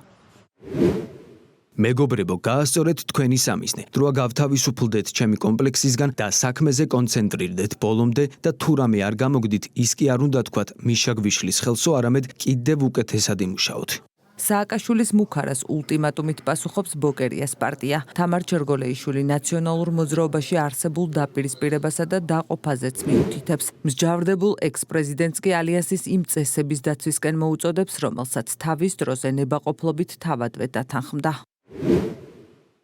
მეგობრებო, გაასწორეთ თქვენი სამიზნე. დროა გავთავისუფლდეთ ჩემი კომპლექსისგან და საქმეზე კონცენტრირდეთ ბოლომდე და თუ რამე არ გამოგდით, ის კი არ უნდა თქვათ მიშა გვიშლის ხელსო, არამედ კიდევ უკეთესად იმუშაოთ.
სააკაშვილის მუქარას ულტიმატუმით პასუხობს ბოკერიას პარტია. თამარ ჩერგოლეიშვილი ნაციონალურ მოძრაობაში არსებულ დაპირისპირებასა და დაყოფაზეც მიუთითებს. მსჯავრდებულ ექს-პრეზიდენტს კი ალიანსის იმ წესების დაცვისკენ მოუწოდებს, რომელსაც თავის დროზე ნებაყოფლობით თავადვე დათანხმდა.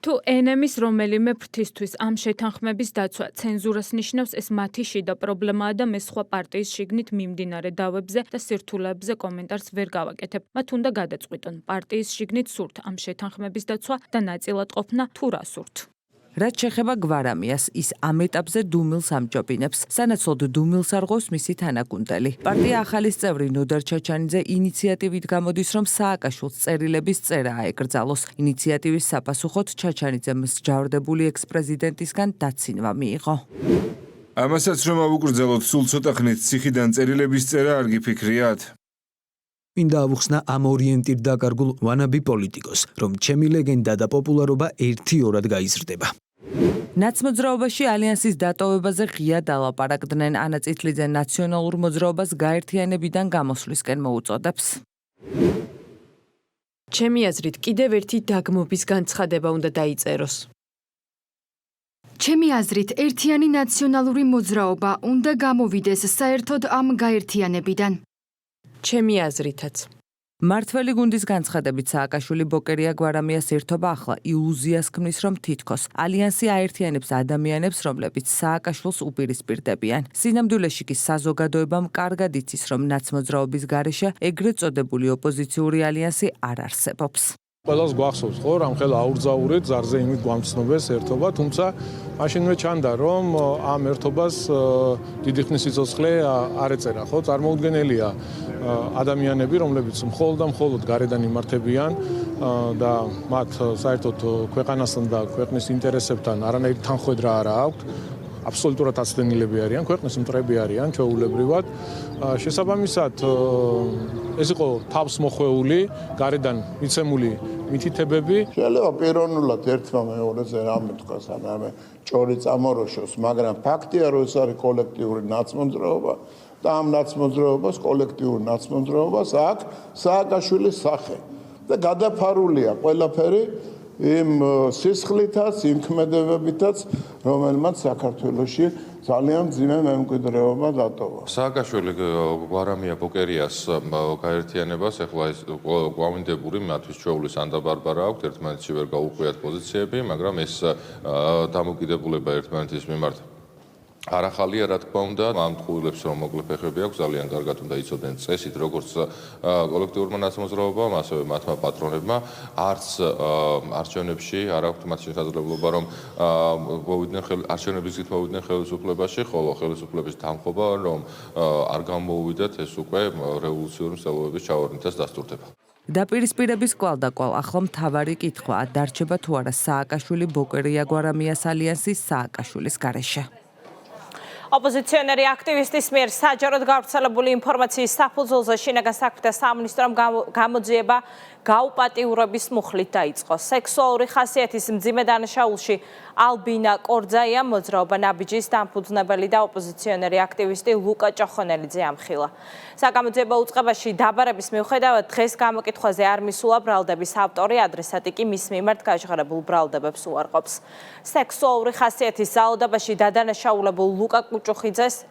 თუ ენემის რომელიმე ფრთისთვის ამ შეთანხმების დაცვა ცენზურას ნიშნავს, ეს მათი შიდა პრობლემაა და მე სხვა პარტიის შიგნით მიმდინარე დავებზე და სირთულეებზე კომენტარს ვერ გავაკეთებ. მათ უნდა გადაწყვიტონ პარტიის შიგნით სურთ ამ შეთანხმების დაცვა და ნაწილად ყოფნა თუ რა სურთ.
რაც შეეხება გვარამიას, ის ამ ეტაპზე დუმილს ამჯობინებს. სანაცვლოდ დუმილს არღავს მისი თანაგუნდელი. პარტია ახალის წევრი ნოდარ ჩაჩანიძე ინიციატივით გამოდის, რომ სააკაშვილს წერილების წერა აეკრძალოს. ინიციატივის საფასუხოდ ჩაჩანიძემ მსჯავრდებული ექს-პრეზიდენტისგან დაცინვა მიიღო.
ამასაც რომ ავუკრძალოთ სულ ცოტა ხნით ციხიდან წერილების წერა არ გიფიქრიათ?
მინდა ავუხსნა ამ ორიენტირ დაკარგულ ვანაბი პოლიტიკოს, რომ ჩემი ლეგენდა და პოპულარობა ერთი-ორად გაიზრდება.
ნაცმოძრაობაში ალიანსის დატოვებაზე ღია დალაპარაკდნენ. ანა წითლიძე ნაციონალურ მოძრაობას გაერთიანებიდან გამოსვლისკენ მოუწოდებს.
ჩემი აზრით, კიდევ ერთი დაგმობის განცხადება უნდა დაიწეროს.
ჩემი აზრით, ერთიანი ნაციონალური მოძრაობა უნდა გამოვიდეს საერთოდ ამ გაერთიანებიდან.
ჩემი აზრითაც.
მართველი გუნდის განცხადებით სააკაშვილი ბოკერია გვარამიას ერთობა ახლა ილუზიას ქმნის, რომ თითქოს ალიანსი აერთიანებს ადამიანებს, რომლებიც სააკაშვილს უპირისპირდებიან. სინამდვილეში კი საზოგადოებამ კარგად იცის, რომ ნაცმოძრაობის გარეშე ეგრეთ წოდებული ოპოზიციური ალიანსი არ არსებობს.
ყველას გვახსოვს ხო, რამხელა აურძაურეთ ზარზე იმით გვამცნობეს ერთობა, თუმცა მაშინვე ჩანდა, რომ ამ ერთობას დიდი ხნის სიცოცხლე არ ეწერა, ხო? წარმოუდგენელია ადამიანები, რომლებიც მხოლოდ და მხოლოდ გარედან იმართებიან და მათ საერთოდ ქვეყანასთან და ქვეყნის ინტერესებთან არანაირი თანხმედრა არ აქვთ. აბსოლუტურად აცდენილები არიან, ქვეყნის მტრები არიან, ჩვეულებრივად. შესაბამისად, ეს იყო თავს მოხვეული, გარედან მიცემული მითითებები.
შეიძლება პიროვნულად ერთმა მეორეზე რამე თქვას, რამე ჭორი წამოროშოს, მაგრამ ფაქტია, რომ ეს არის კოლექტიური ნაცმოძრაობა და ამ ნაცმოძრაობას, კოლექტიურ ნაცმოძრაობას აქვს სააკაშვილის სახე და გადაფარულია ყველაფერი იმ სისხლითაც, იმ ქმედებებითაც, რომელმაც საქართველოში ძალიან ძიმე მემკვიდრეობა დატოვა.
სააკაშვილი გვარამია ბოკერიას გაერთიანებას ეხლა ეს გვამინდებული მათთვის ჩვეულის ანდაბარბარა აქვს, ერთმანეთში ვერ გაუხვიათ პოზიციები, მაგრამ ეს დამოკიდებულება ერთმანეთის მიმართ არ ახალია, რა თქმა უნდა, ამ ტყუილებს რომ მოკლე ფეხები აქვს, ძალიან კარგად უნდა იცოდნენ წესით, როგორც კოლექტიურმა ნაცმოძრაობამ, ასევე მათმა პატრონებმა, არც არჩევნებში არ აქვთ მათ შესაძლებლობა, რომ არჩევნების გზით მოვიდნენ ხელისუფლებაში, ხოლო ხელისუფლების თანხმობა, რომ არ გამოუვიდათ, ეს უკვე რევოლუციური მსვლელობების ჩავარდნითაც დასტურდება.
დაპირისპირების კვალდაკვალ ახლა მთავარი კითხვაა, დარჩება თუ არა სააკაშვილი ბოკერია გვარამიას ალიანსის სააკაშვილის გარეშე.
ოპოზიციონერი აქტივისტის მიერ საჯაროდ გავრცელებული ინფორმაციის საფუძველზე შინაგან საქმეთა სამინისტრომ გამოძიება გაუპატიურების მუხლით დაიწყო. სექსუალური ხასიათის მძიმე დანაშაულში ალბინა კორძაია მოძრაობა ნაბიჯის დამფუძნებელი და ოპოზიციონერი აქტივისტი ლუკა ჭოხონელიძე ამხილა. საგამოძიებო უწყებაში დაბარების მიუხედავად დღეს გამოკითხვაზე არ მისულა ბრალდების ავტორი, ადრესატი კი მის მიმართ გაჟღერებულ ბრალდებებს უარყოფს. სექსუალური ხასიათის ძალადობაში დადანაშაულებულ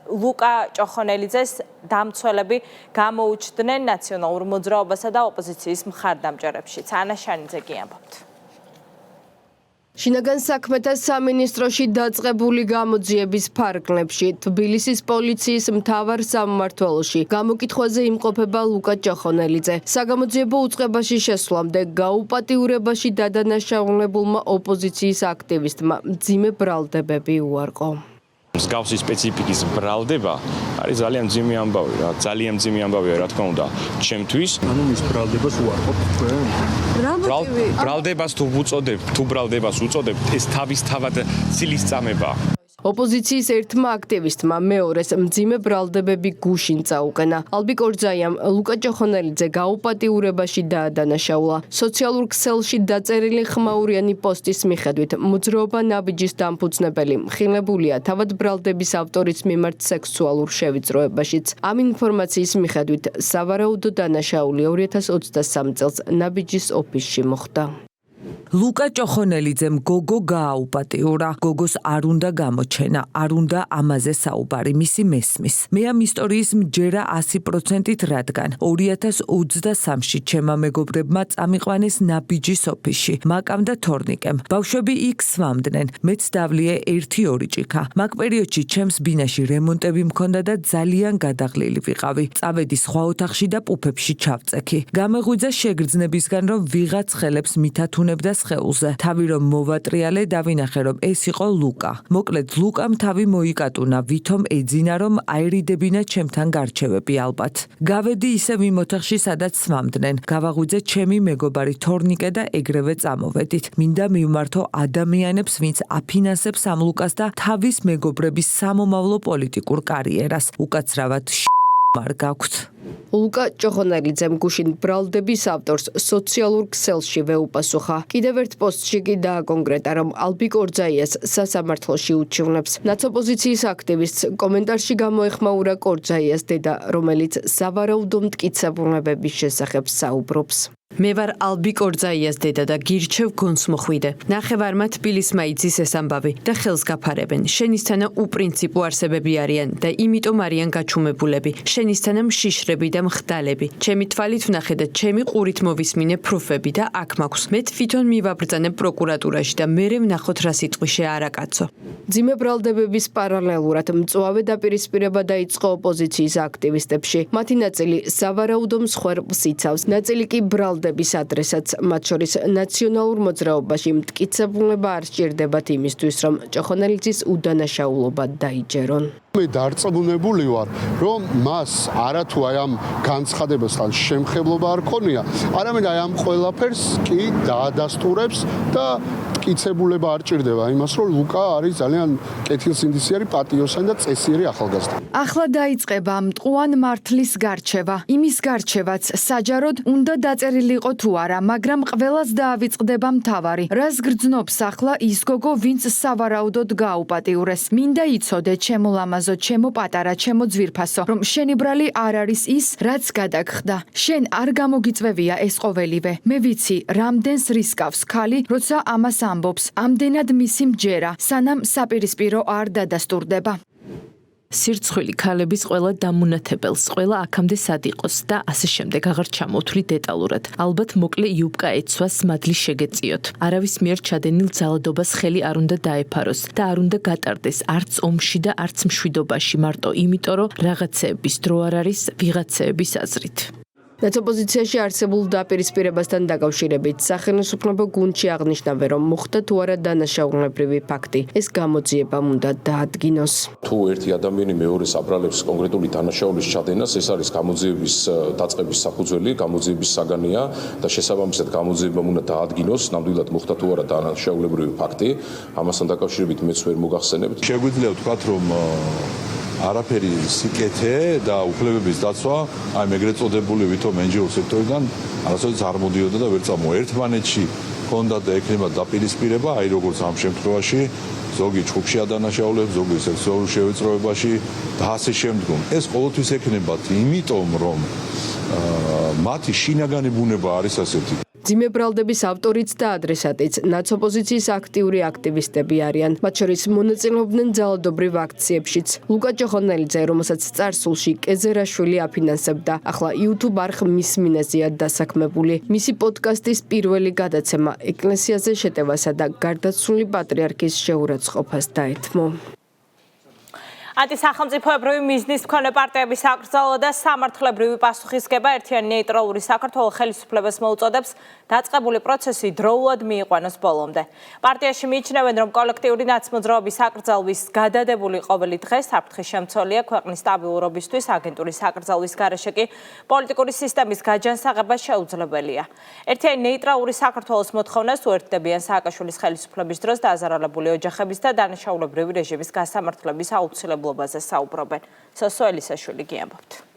ლუკა ჭოხონელიძეს დამცველები გამოუჩდნენ ნაციონალურ მოძრაობასა და ოპოზიციის მხარდამჭერებშიც. ანა შანიძე კი ამბობთ.
შინაგან საქმეთა სამინისტროში დაწყებული გამოძიების ფარგლებში თბილისის პოლიციის მთავარ სამმართველოში გამოკითხვაზე იმყოფება ლუკა ჭოხონელიძე. საგამოძიებო უწყებაში შესვლამდე გაუპატიურებაში დადანაშაულებულმა ოპოზიციის აქტივისტმა მძიმე ბრალდებები უარყო.
მსგავსი სპეციფიკის ბრალდება არის ძალიან მძიმე ამბავი რა, ძალიან მძიმე ამბავია რა თქმა უნდა ჩემთვის.
ანუ მის ბრალდებას უარყოფთ თქვენ?
ბრალდებას თუ ბრალდებას უწოდებთ, ეს თავისთავად ცილის წამებაა.
ოპოზიციის ერთმა აქტივისტმა მეორეს მძიმე ბრალდებები გუშინ წაუყენა. ალბიკ ორძაიამ ლუკა ჭოხონელიძე გაუპატიურებაში დაადანაშაულა. სოციალურ ქსელში დაწერილი ხმაურიანი პოსტის მიხედვით მოძრაობა ნაბიჯის დამფუძნებელი მხილებულია თავად ბრალდების ავტორის მიმართ სექსუალურ შევიწროებაშიც. ამ ინფორმაციის მიხედვით სავარაუდო დანაშაული 2023 წელს ნაბიჯის ოფისში მოხდა.
ლუკა ჭოხონელიძემ გოგო გააუპატიურა. გოგოს არ უნდა გამოჩენა, არ უნდა ამაზე საუბარი, მისი მესმის. მე ამ ისტორიის მჯერა 100%-ით, რადგან 2023-ში ჩემმა მეგობრებმა წამიყვანეს ნაბიჯის ოფისში, მაკამ და თორნიკემ. ბავშვები იქ სვამდნენ, მეც დავლიე 1-2 ჭიქა. მაგ პერიოდში ჩემს ბინაში რემონტები მქონდა და ძალიან გადაღლილი ვიყავი. წავედი სხვა ოთახში და პუფებში ჩავწექი. გამეღვიძა შეგრძნებისგან, რომ ვიღაც ხელებს მითათუნებდა სხეულზე. თავი რომ მოვატრიალე, დავინახე რომ ეს იყო ლუკა. მოკლედ ლუკამ თავი მოიკატუნა, ვითომ ეძინა რომ აერიდებინა ჩემთან გარჩევები ალბათ. გავედი ისევ იმ ოთახში, სადაც სვამდნენ. გავაღვიძე ჩემი მეგობარი თორნიკე და ეგრევე წამოვედით. მინდა მივმართო ადამიანებს, ვინც აფინანსებს ამ ლუკას და თავის მეგობრების სამომავლო პოლიტიკურ კარიერას. უკაცრავად არ გაქვთ.
ლუკა ჭოხონელიძემ გუშინ ბრალდების ავტორს სოციალურ ქსელში ვეუპასუხა. კიდევ ერთ პოსტში კი დააკონკრეტა, რომ ალბიკ ორძაიას სასამართლოში უჩივნებს. ნაცოპოზიციის აქტივისტს კომენტარში გამოეხმაურა კორძაიას დედა, რომელიც სავარაუდო მტკიცებულებების შესახებ საუბრობს.
მე ვარ ალბიკ ორძაიას დედა და გირჩევ გონს მოხვიდე. ნახევარმა თბილისმა იცის ეს ამბავი და ხელს გაფარებენ. შენისთანა უპრინციპო არსებები არიან და იმიტომ არიან გაჩუმებულები. შენისთანა მშიშრები და მხდალები. ჩემი თვალით ვნახე და ჩემი ყურით მოვისმინე პრუფები და აქ მაქვს. მე თვითონ მივაბრძანე პროკურატურაში და მერე ვნახოთ რა სიტყვიშე არაკაცო.
მძიმე ბრალდებების პარალელურად მწვავე დაპირისპირება დაიწყო ოპოზიციის აქტივისტებში. მათი ნაწილი სავარაუდო მსხვერპლს იცავს, ნაწილი კი ბრალდების ადრესაც, მათ შორის ნაციონალურ მოძრაობაში მტკიცებულება არ სჭირდებათ იმისთვის, რომ ჭოხონელიძის უდანაშაულობა დაიჯერონ.
მე დარწმუნებული ვარ, რომ მას არათუ აი ამ განცხადებასთან შემხებლობა არ ქონია, არამედ აი ამ ყველაფერს კი დაადასტურებს და მტკიცებულება არ ჭირდება იმას, რომ ლუკა არის ძალიან კეთილსინდისიერი, პატიოსანი და წესიერი ახალგაზრდა.
ახლა დაიწყება მტყუან მართლის გარჩევა. იმის გარჩევაც საჯაროდ უნდა დაწერილი იყო თუ არა, მაგრამ ყველას დაავიწყდება მთავარი. რას გრძნობს ახლა ის გოგო, ვინც სავარაუდოდ გააუპატიურეს. მინდა იცოდე, ჩემო ლამაზო, ჩემო პატარა, ჩემო ძვირფასო, რომ შენი ბრალი არ არის ის, რაც გადაგხდა. შენ არ გამოგიწვევია ეს ყოველივე. მე ვიცი, რამდენს რისკავს ქალი, როცა ამას ამბობს. ამდენად მისი მჯერა, სანამ საპირისპირო არ დადასტურდება.
სირცხვილი ქალების ყველა დამუნათებელს, ყველა აქამდე სად იყოს და ასე შემდეგ აღარ ჩამოვთვლი დეტალურად. ალბათ მოკლე იუბკა ეცვას მადლი შეგეწიოთ. არავის მიერ ჩადენილ ძალადობას ხელი არ უნდა დაეფაროს და არ უნდა გატარდეს არც ომში და არც მშვიდობაში, მარტო იმიტომ, რომ რაღაცეების დრო არ არის ვიღაცეების აზრით.
ნაცოპოზიციაში არსებულ დაპირისპირებასთან დაკავშირებით სახელმწიფო გუნდში აღნიშნავენ, რომ მოხდა თუ არა დანაშაულებრივი ფაქტი. ეს გამოძიებამ უნდა დაადგინოს.
თუ ერთი ადამიანი მეორეს აბრალებს კონკრეტული დანაშაულის ჩადენას, ეს არის გამოძიების დაწყების საფუძველი, გამოძიების საგანია და შესაბამისად გამოძიებამ უნდა დაადგინოს, ნამდვილად მოხდა თუ არა დანაშაულებრივი ფაქტი. ამასთან დაკავშირებით მეც ვერ მოგახსენებთ.
შეგვიძლია ვთქვათ, რომ არაფერი სიკეთე და უფლებების დაცვა, აი ეგრეთ წოდებული ვითომ NGO სექტორიდან არასოდეს არ მოდიოდა და ვერ წამოვა. ერთმანეთში ჰქონდა და ექნება დაპირისპირება, აი როგორც ამ შემთხვევაში, ზოგი ჩხუბში ადანაშაულებს, ზოგი სექსუალურ შევიწროებაში და ასე შემდგომ. ეს ყოველთვის ექნებათ, იმიტომ რომ მათი შინაგანი ბუნება არის ასეთი.
მძიმე ბრალდების ავტორიც და ადრესატიც ნაცოპოზიციის აქტიური აქტივისტები არიან. მათ შორის მონაწილეობდნენ ძალადობრივ აქციებშიც. ლუკა ჭოხონელიძე, რომელსაც წარსულში კეზერაშვილი აფინანსებდა, ახლა YouTube არხ მის მინეზია დასაქმებული. მისი პოდკასტის პირველი გადაცემა ეკლესიაზე შეტევასა და გარდაცვლილი პატრიარქის შეურაცხყოფას დაეთმო.
ანტისახელმწიფოებრივი მიზნის მქონე პარტიების აკრძალვა და სამართლებრივი პასუხისგება ერთიანი ნეიტრალური საქართველოს ხელისუფლებას მოუწოდებს დაწყებული პროცესი დროულად მიიყვანოს ბოლომდე. პარტიაში მიიჩნევენ, რომ კოლექტიური ნაცმოძრაობის აკრძალვის გადადებული ყოველი დღე საფრთხის შემცველია ქვეყნის სტაბილურობისთვის, აგენტურის აკრძალვის გარეშე კი პოლიტიკური სისტემის გაჯანსაღება შეუძლებელია. ერთიანი ნეიტრალური საქართველოს მოთხოვნას უერთდებიან სააკაშვილის ხელისუფლების დროს დაზარალებული ოჯახების და დანაშაულებრივი რეჟიმის გასამართლების აუცილებლობაზე საუბრობენ. სოსო ელისაშვილი გიამბობთ.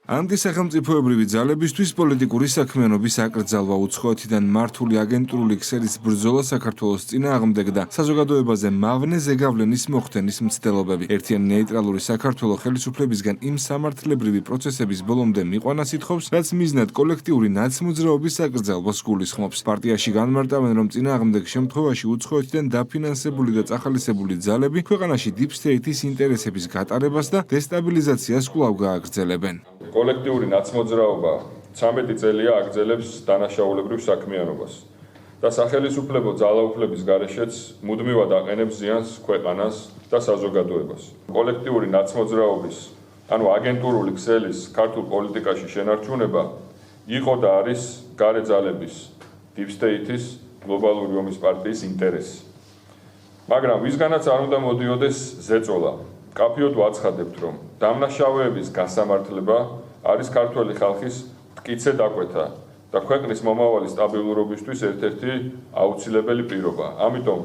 ანტისახელმწიფოებრივი ძალებისთვის პოლიტიკური საქმიანობის აკრძალვა უცხოეთიდან მართული აგენტურული ქსელის ბრძოლა საქართველოს წინააღმდეგ და საზოგადოებაზე მავნე ზეგავლენის მოხდენის მცდელობები. ერთიანი ნეიტრალური საქართველოს ხელისუფლებისგან იმ სამართლებრივი პროცესების ბოლომდე მიყვანას ითხოვს, რაც მიზნად კოლექტიური ნაცმოძრაობის აკრძალვას გულისხმობს. პარტიაში განმარტავენ, რომ წინააღმდეგ შემთხვევაში უცხოეთიდან დაფინანსებული და წახალისებული ძალები ქვეყანაში deep state-ის ინტერესების გატარებას და დესტაბილიზაციას კვლავ გააგრძელებენ.
კოლექტიური ნაცმოძრაობა 13 წელია აგრძელებს დანაშაულებრივ საქმიანობას და სახელისუფლებო ძალაუფლების გარეშეც მუდმივად აყენებს ზიანს ქვეყანას და საზოგადოებას. კოლექტიური ნაცმოძრაობის, ანუ აგენტურული ქსელის ქართულ პოლიტიკაში შენარჩუნება იყო და არის გარე ძალების deep state-ის გლობალური ომის პარტიის ინტერესი. მაგრამ ვისგანაც არ უნდა მოდიოდეს ზეწოლა. კაფიოდ ვაცხადებთ, რომ დამნაშავეების გასამართლება არის ქართველი ხალხის მტკიცე დაკვეთა და ქვეყნის მომავალი სტაბილურობისთვის ერთ-ერთი აუცილებელი პირობა. ამიტომ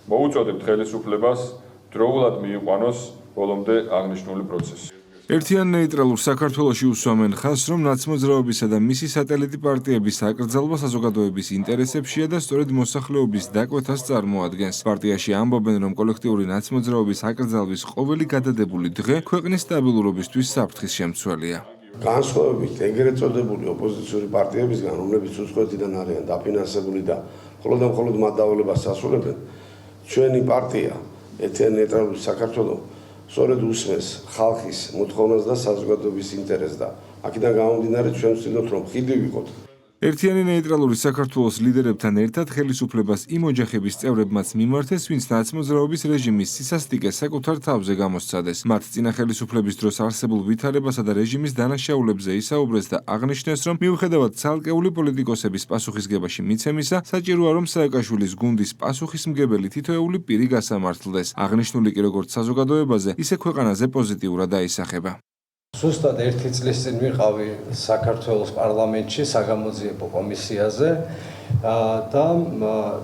მოუწოდებთ ხელისუფლებას დროულად მიიყვანოს ბოლომდე აღნიშნული პროცესი.
ერთიან ნეიტრალურ საქართველოში უსვამენ ხაზს, რომ ნაცმოძრაობისა და მისი სატელიტი პარტიების აკრძალვა საზოგადოების ინტერესებშია და სწორედ მოსახლეობის დაკვეთას წარმოადგენს. პარტიაში ამბობენ, რომ კოლექტიური ნაცმოძრაობის აკრძალვის ყოველი გადადებული დღე ქვეყნის სტაბილურობისთვის საფრთხის შემცველია.
განსხვავებით ეგრეთ წოდებული ოპოზიციური პარტიებისგან, რომლებიც უცხოეთიდან არიან დაფინანსებული და მხოლოდ მათ დავალებას ასრულებენ, ჩვენი პარტია ერთიანი ნეიტრალური საქართველოს სწორედ უსმენს ხალხის მოთხოვნას და საზოგადოების ინტერესს და აქედან გამომდინარე ჩვენ ვცდილობთ, რომ ხიდი ვიყოთ.
ერთიანი ნეიტრალური საქართველოს ლიდერებთან ერთად ხელისუფლებას იმ ოჯახების წევრებმაც მიმართეს, ვინც ნაცმოძრაობის რეჟიმის სისასტიკეს საკუთარ თავზე გამოსცადეს. მათ წინა ხელისუფლების დროს არსებულ ვითარებასა და რეჟიმის დანაშაულებზე ისაუბრეს და აღნიშნეს, რომ მიუხედავად ცალკეული პოლიტიკოსების პასუხისგებაში მიცემისა, საჭიროა, რომ სააკაშვილის გუნდის პასუხისმგებელი თითოეული პირი გასამართლდეს. აღნიშნული კი როგორც საზოგადოებაზე, ისე ქვეყანაზე პოზიტიურად დაისახება.
Ზუსტად ერთი წლის წინ ვიყავი საქართველოს პარლამენტში საგამოძიებო კომისიაზე და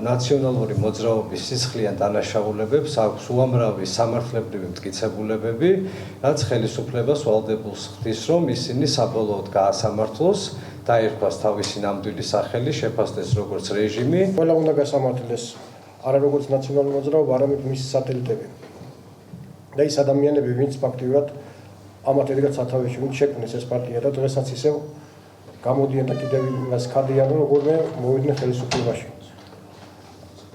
ნაციონალური მოძრაობის სისხლიან დანაშაულებებს აქვს უამრავი სამართლებრივი მტკიცებულებები, რაც ხელისუფლებას ვალდებულს ხდის, რომ ისინი საბოლოოდ გაასამართლოს, დაერქვას თავისი ნამდვილი სახელი, შეფასდეს როგორც რეჟიმი.
ყველა უნდა გასამართლდეს, არა როგორც ნაციონალური მოძრაობა, არამედ მისი სატელიტები. და ის ადამიანები, ვინც ფაქტიურად ამათ ერთად სათავეში ვინც შექმნეს ეს პარტია და დღესაც ისევ გამოდიან და კიდევ იმას ხადიან, რომ როგორ მოვიდნენ ხელისუფლებაში.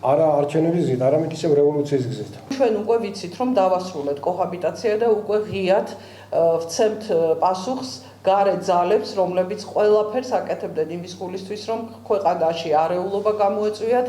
არა არჩევნების გზით, არამედ ისევ რევოლუციის გზით.
ჩვენ უკვე ვიცით, რომ დავასრულეთ კოჰაბიტაცია და უკვე ღიად ვცემთ პასუხს გარე ძალებს, რომლებიც ყველაფერს აკეთებდნენ იმის გულისთვის, რომ ქვეყანაში არეულობა გამოეწვიათ,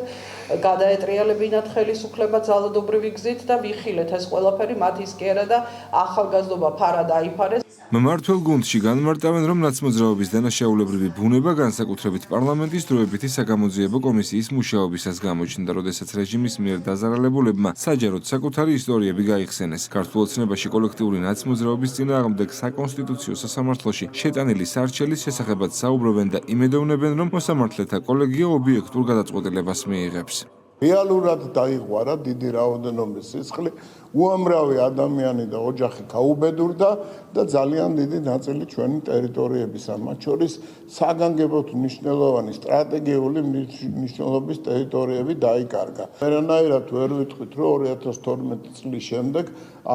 გადაეტრიალებინათ ხელისუფლება ძალადობრივი გზით და ვიხილეთ ეს ყველაფერი მათის კი არა და ახალგაზრდობა ფარად აიფარეს.
მმართველ გუნდში განმარტავენ, რომ ნაცმოძრაობის დანაშაულებრივი ბუნება განსაკუთრებით პარლამენტის დროებითი საგამოძიებო კომისიის მუშაობისას გამოჩნდა, როდესაც რეჟიმის მიერ დაზარალებულებმა საჯაროდ საკუთარი ისტორიები გაიხსენეს. ქართულ ოცნებაში კოლექტიური ნაცმოძრაობის წინააღმდეგ საკონსტიტუციო სასამართლოში შეტანილი სარჩელის შესახებაც საუბრობენ და იმედოვნებენ, რომ მოსამართლეთა კოლეგია ობიექტურ გადაწყვეტილებას მიიღებს.
რეალურად დაიღვარა დიდი რაოდენობის სისხლი, უამრავი ადამიანი და ოჯახი გაუბედურდა და ძალიან დიდი ნაწილი ჩვენი ტერიტორიებისა, მათ შორის საგანგებოდ მნიშვნელოვანი სტრატეგიული მნიშვნელობის ტერიტორიები დაიკარგა. ვერანაირად ვერ ვიტყვით, რომ 2012 წლის შემდეგ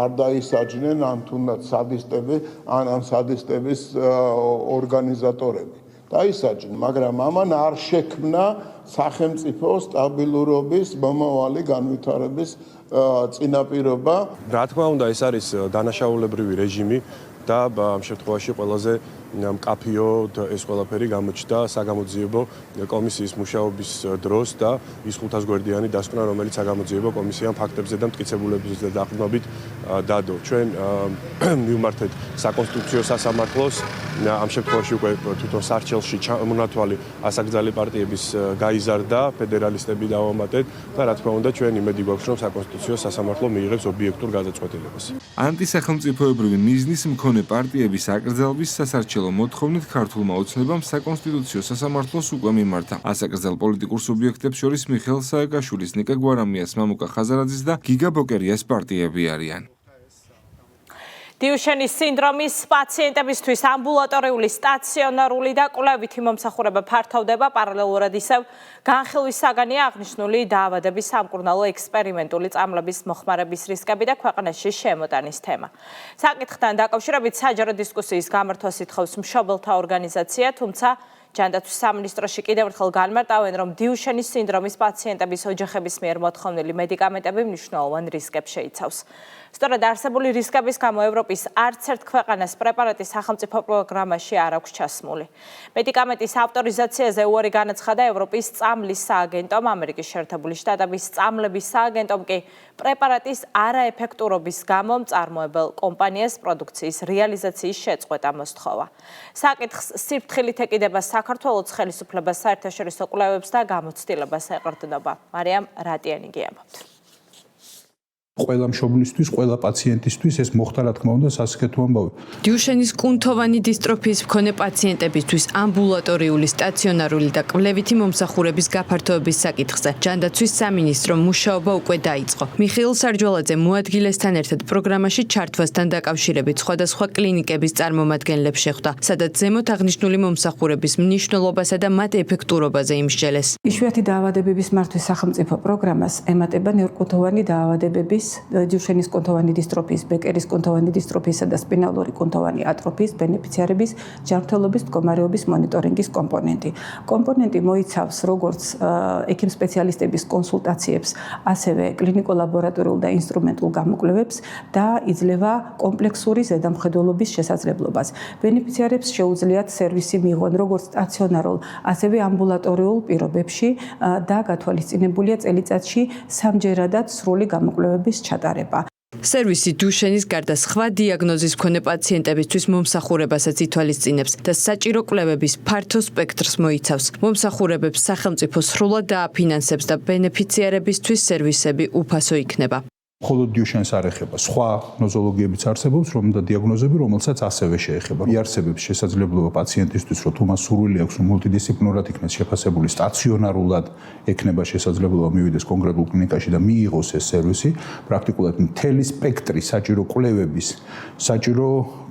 არ დაისაჯნენ ან თუნდაც სადისტები, ან სადისტების ორგანიზატორები. დაისაჯნენ, მაგრამ ამან არ შექმნა სახელმწიფო სტაბილურობის მომავალი განვითარების წინაპირობა.
რა თქმა უნდა, ეს არის დანაშაულებრივი რეჟიმი და ამ შემთხვევაში ყველაზე მკაფიო ეს ყველაფერი გამოჩნდა საგამოძიებო კომისიის მუშაობის დროს და ის 500 გვერდიანი დასკვნა, რომელიც საგამოძიებო კომისიამ ფაქტებზე და მტკიცებულებებზე დაყრდნობით დადო. ჩვენ მივმართეთ საკონსტიტუციო სასამართლოს ამ შემთხვევაში უკვე თვითონ სარჩელში მონათვალი ასაკრძალი პარტიების გაიზარდა, ფედერალისტები დავამატეთ და რა თქმა უნდა ჩვენ იმედი გვაქვს, რომ საკონსტიტუციო სასამართლო მიიღებს ობიექტურ გადაწყვეტილებას.
ანტისახელმწიფოებრივი მიზნის მქონე პარტიების აკრძალვის სასარჩელო მოთხოვნით ქართულმა ოცნებამ საკონსტიტუციო სასამართლოს უკვე მიმართა. ასაკრძალ პოლიტიკურ სუბიექტებს შორის მიხეილ სააკაშვილის, ნიკა გვარამიას, მამუკა ხაზარაძის და გიგა ბოკერიას პარტიები არიან.
დიუშენის სინდრომის პაციენტებისთვის ამბულატორიული, სტაციონარული და კვლევითი მომსახურება ფართოვდება, პარალელურად ისევ განხილვის საგანია აღნიშნული დაავადების სამკურნალო ექსპერიმენტული წამლების მოხმარების რისკები და ქვეყანაში შემოტანის თემა. საკითხთან დაკავშირებით საჯარო დისკუსიის გამართვას ითხოვს მშობელთა ორგანიზაცია, თუმცა ჯანდაცვის სამინისტროში კიდევ ერთხელ განმარტავენ, რომ დიუშენის სინდრომის პაციენტების ოჯახების მიერ მოთხოვნილი მედიკამენტები მნიშვნელოვან რისკებს შეიცავს. სწორედ არსებული რისკების გამო ევროპის არც ერთ ქვეყანას პრეპარატის სახელმწიფო პროგრამაში არ აქვს ჩასმული. მედიკამენტის ავტორიზაციაზე უარი განაცხადა ევროპის წამლის სააგენტომ, ამერიკის შეერთებული შტატების წამლების სააგენტომ კი პრეპარატის არაეფექტურობის გამო მწარმოებელ კომპანიას პროდუქციის რეალიზაციის შეწყვეტა მოსთხოვა. საკითხს სიფრთხილით ეკიდება საქართველოს ხელისუფლებას საერთაშორისო კვლევებს და გამოცდილებას ეყრდნობა. მარიამ რატიანი გიამბობთ.
ყველა მშობლისთვის, ყველა პაციენტისთვის ეს მოხდა რა თქმა უნდა სასიკეთო ამბავი.
დიუშენის კუნთოვანი დისტროფიის მქონე პაციენტებისთვის ამბულატორიული, სტაციონარული და კვლევითი მომსახურების გაფართოების საკითხზე ჯანდაცვის სამინისტრო მუშაობა უკვე დაიწყო. მიხეილ სარჯვალაძე მოადგილესთან ერთად პროგრამაში ჩართვასთან დაკავშირებით სხვადასხვა კლინიკების წარმომადგენლებს შეხვდა, სადაც ზემოთ აღნიშნული მომსახურების მნიშვნელობასა და მათ ეფექტურობაზე იმსჯელეს.
იშვიათი დაავადებების მართვის სახელმწიფო პროგრამას ემატება ნერვკუნთოვანი დაავადებების დიუშენის კუნთოვანი დისტროფიის, ბეკერის კუნთოვანი დისტროფიისა და სპინალური კუნთოვანი ატროფიის ბენეფიციარების ჯანმრთელობის მდგომარეობის მონიტორინგის კომპონენტი. კომპონენტი მოიცავს როგორც ექიმ სპეციალისტების კონსულტაციებს, ასევე კლინიკო-ლაბორატორიულ და ინსტრუმენტულ გამოკვლევებს და იძლევა კომპლექსური ზედამხედველობის შესაძლებლობას. ბენეფიციარებს შეუძლიათ სერვისი მიიღონ როგორც სტაციონარულ, ასევე ამბულატორიულ პირობებში და გათვალისწინებულია წელიწადში 3-ჯერადად სრული გამოკვლევების ჩატარება.
სერვისი დიუშენის გარდა სხვა დიაგნოზის მქონე პაციენტებისთვის მომსახურებასაც ითვალისწინებს და საჭირო კვლევების ფართო სპექტრს მოიცავს. მომსახურებებს სახელმწიფო სრულად დააფინანსებს და ბენეფიციარებისთვის სერვისები უფასო იქნება.
მხოლოდ დიუშენს არ ეხება, სხვა ნოზოლოგიებიც არსებობს, რომელთა დიაგნოზები, რომელსაც ასევე შეეხება. იარსებებს შესაძლებლობა პაციენტისთვის, რომ თუ მას სურვილი აქვს, რომ მულტიდისციპლინურად იქნეს შეფასებული, სტაციონარულად ექნება შესაძლებლობა მივიდეს კონკრეტულ კლინიკაში და მიიღოს ეს სერვისი, პრაქტიკულად მთელი სპექტრი საჭირო კვლევების, საჭირო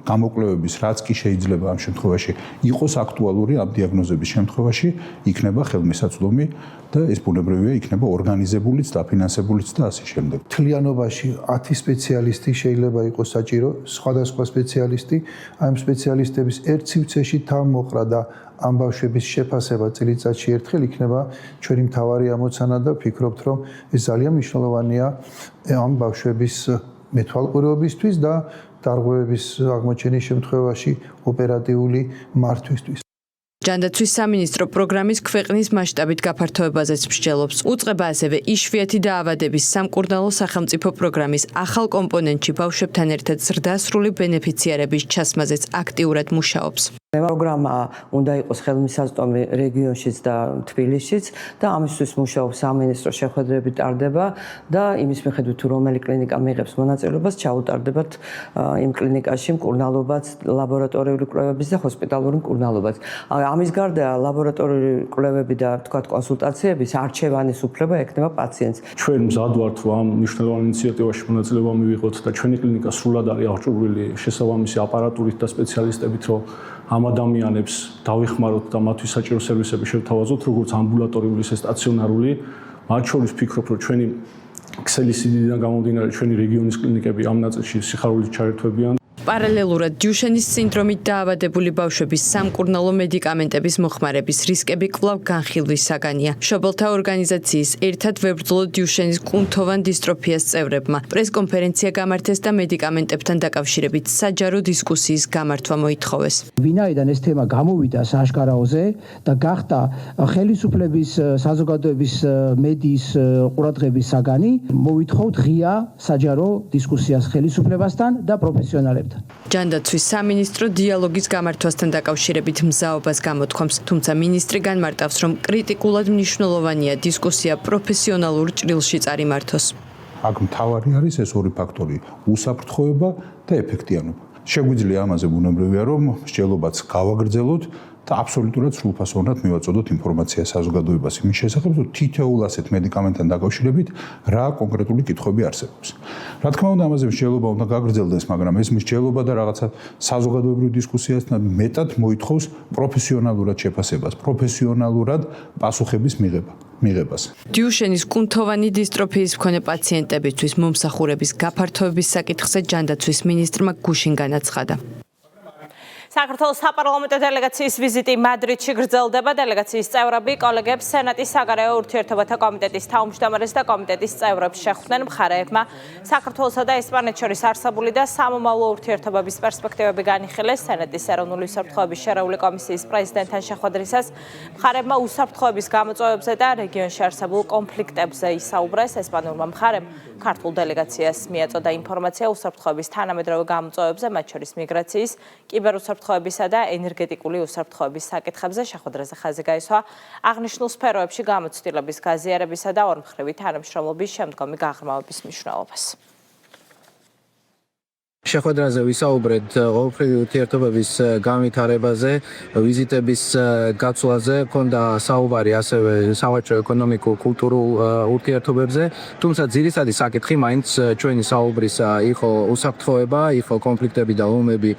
გამოკვლევების, რაც კი შეიძლება ამ შემთხვევაში იყოს აქტუალური ამ დიაგნოზების შემთხვევაში, იქნება ხელმისაწვდომი და ეს ბუნებრივია იქნება ორგანიზებულიც, დაფინანსებულიც და ასე შემდეგ.
მთლიანობაში 10 სპეციალისტი შეიძლება იყოს საჭირო, სხვადასხვა სპეციალისტი, ამ სპეციალისტების ერთ სივრცეში თავმოყრა და ამ ბავშვების შეფასება წელიწადში ერთხელ იქნება ჩვენი მთავარი ამოცანა და ვფიქრობთ, რომ ეს ძალიან მნიშვნელოვანია ამ ბავშვების მეთვალყურეობისთვის და დარღვევების აღმოჩენის შემთხვევაში ოპერატიული მართვისთვის.
ჯანდაცვის სამინისტრო პროგრამის ქვეყნის მასშტაბით გაფართოებაზეც მსჯელობს. უწყება ასევე იშვიათი დაავადების სამკურნალო სახელმწიფო პროგრამის ახალ კომპონენტში ბავშვებთან ერთად ზრდასრული ბენეფიციარების ჩასმაზეც აქტიურად მუშაობს.
პროგრამა უნდა იყოს ხელმისაწვდომი რეგიონშიც და თბილისშიც და ამისთვის მუშაობს სამინისტრო შეხვედრები ტარდება და იმის მიხედვით თუ რომელი კლინიკა მიიღებს მონაწილეობას ჩაუტარდებათ იმ კლინიკაში მკურნალობაც, ლაბორატორიული კვლევების და ჰოსპიტალური მკურნალობაც. ამის გარდა ლაბორატორიული კვლევები და თქვათ კონსულტაციების არჩევანის უფლება ექნება პაციენტს.
ჩვენ მზად ვართ ამ მნიშვნელოვან ინიციატივაში მონაწილეობა მივიღოთ და ჩვენი კლინიკა სრულად არის აღჭურვილი შესაბამისი აპარატურით და სპეციალისტებით, რომ ამ ადამიანებს დავიხმაროთ და მათთვის საჭირო სერვისები შევთავაზოთ, როგორც ამბულატორიული, ისე სტაციონარული. მათ შორის ვფიქრობ, რომ ჩვენი ქსელის სიდიდიდან გამომდინარე ჩვენი რეგიონის კლინიკები ამ ნაწილში სიხარულით ჩაერთვებიან.
პარალელურად დიუშენის სინდრომით დაავადებული ბავშვების სამკურნალო მედიკამენტების მოხმარების რისკები კვლავ განხილვის საგანია. მშობელთა ორგანიზაციის ერთად ვებრძოლო დიუშენის კუნთოვან დისტროფიას წევრებმა პრესკონფერენცია გამართეს და მედიკამენტებთან დაკავშირებით საჯარო დისკუსიის გამართვა მოითხოვეს.
ვინაიდან ეს თემა გამოვიდა სააშკარაოზე და გახდა ხელისუფლების, საზოგადოების, მედიის ყურადღების საგანი, მოვითხოვთ ღია საჯარო დისკუსიას ხელისუფლებასთან და პროფესიონალებთან.
ჯანდაცვის სამინისტრო დიალოგის გამართვასთან დაკავშირებით მზაობას გამოთქვამს, თუმცა მინისტრი განმარტავს, რომ კრიტიკულად მნიშვნელოვანია დისკუსია პროფესიონალურ ჭრილში წარიმართოს.
აქ მთავარი არის ეს ორი ფაქტორი: უსაფრთხოება და ეფექტიანობა. შეგვიძლია ამაზე ბუნებრივია, რომ მსჯელობაც გავაგრძელოთ და აბსოლუტურად სრულფასოვნად მივაწოდოთ ინფორმაცია საზოგადოებას იმის შესახებ, რომ თითოეულ ასეთ მედიკამენტთან დაკავშირებით რა კონკრეტული კითხვები არსებობს. რა თქმა უნდა, ამაზე მსჯელობა უნდა გაგრძელდეს, მაგრამ ეს მსჯელობა და რაღაცა საზოგადოებრივ დისკუსიასთან მეტად მოითხოვს პროფესიონალურად შეფასებას, პროფესიონალურად პასუხების მიღებას.
დიუშენის კუნთოვანი დისტროფიის მქონე პაციენტებისთვის მომსახურების გაფართოების საკითხზე ჯანდაცვის მინისტრმა გუშინ განაცხადა.
საქართველოს საპარლამენტო დელეგაციის ვიზიტი მადრიდში გრძელდება. დელეგაციის წევრები კოლეგებს სენატის საგარეო ურთიერთობათა კომიტეტის თავმჯდომარეს და კომიტეტის წევრებს შეხვდნენ. მხარეებმა საქართველოსა და ესპანეთს შორის არსებული და სამომავლო ურთიერთობების პერსპექტივები განიხილეს. სენატის ეროვნული უსაფრთხოების შერეული კომისიის პრეზიდენტთან შეხვედრისას მხარეებმა უსაფრთხოების გამოწვევებზე და რეგიონში არსებულ კონფლიქტებზე ისაუბრეს. ესპანურმა მხარემ ქართულ დელეგაციას მიაწოდა ინფორმაცია უსაფრთხოების თანამედროვე გამოწვევებზე, მათ შორის მიგრაციის, კიბერუსაფრთხოებისა და ენერგეტიკული უსაფრთხოების საკითხებზე. შეხვედრაზე ხაზი გაისვა აღნიშნულ სფეროებში გამოცდილების გაზიარებისა და ორმხრივი თანამშრომლობის შემდგომი გაღრმავების მნიშვნელობას.
შეხვედრაზე ვისაუბრეთ ყოველდღიური ურთიერთობების განვითარებაზე, ვიზიტების გაცვლაზე, ქონდა საუბარი ასევე სავაჭრო, ეკონომიკურ, კულტურულ ურთიერთობებზე, თუმცა ძირითადი საკითხი მაინც ჩვენი საუბრისა იყო უსაფრთხოება, იყო კონფლიქტები და ომები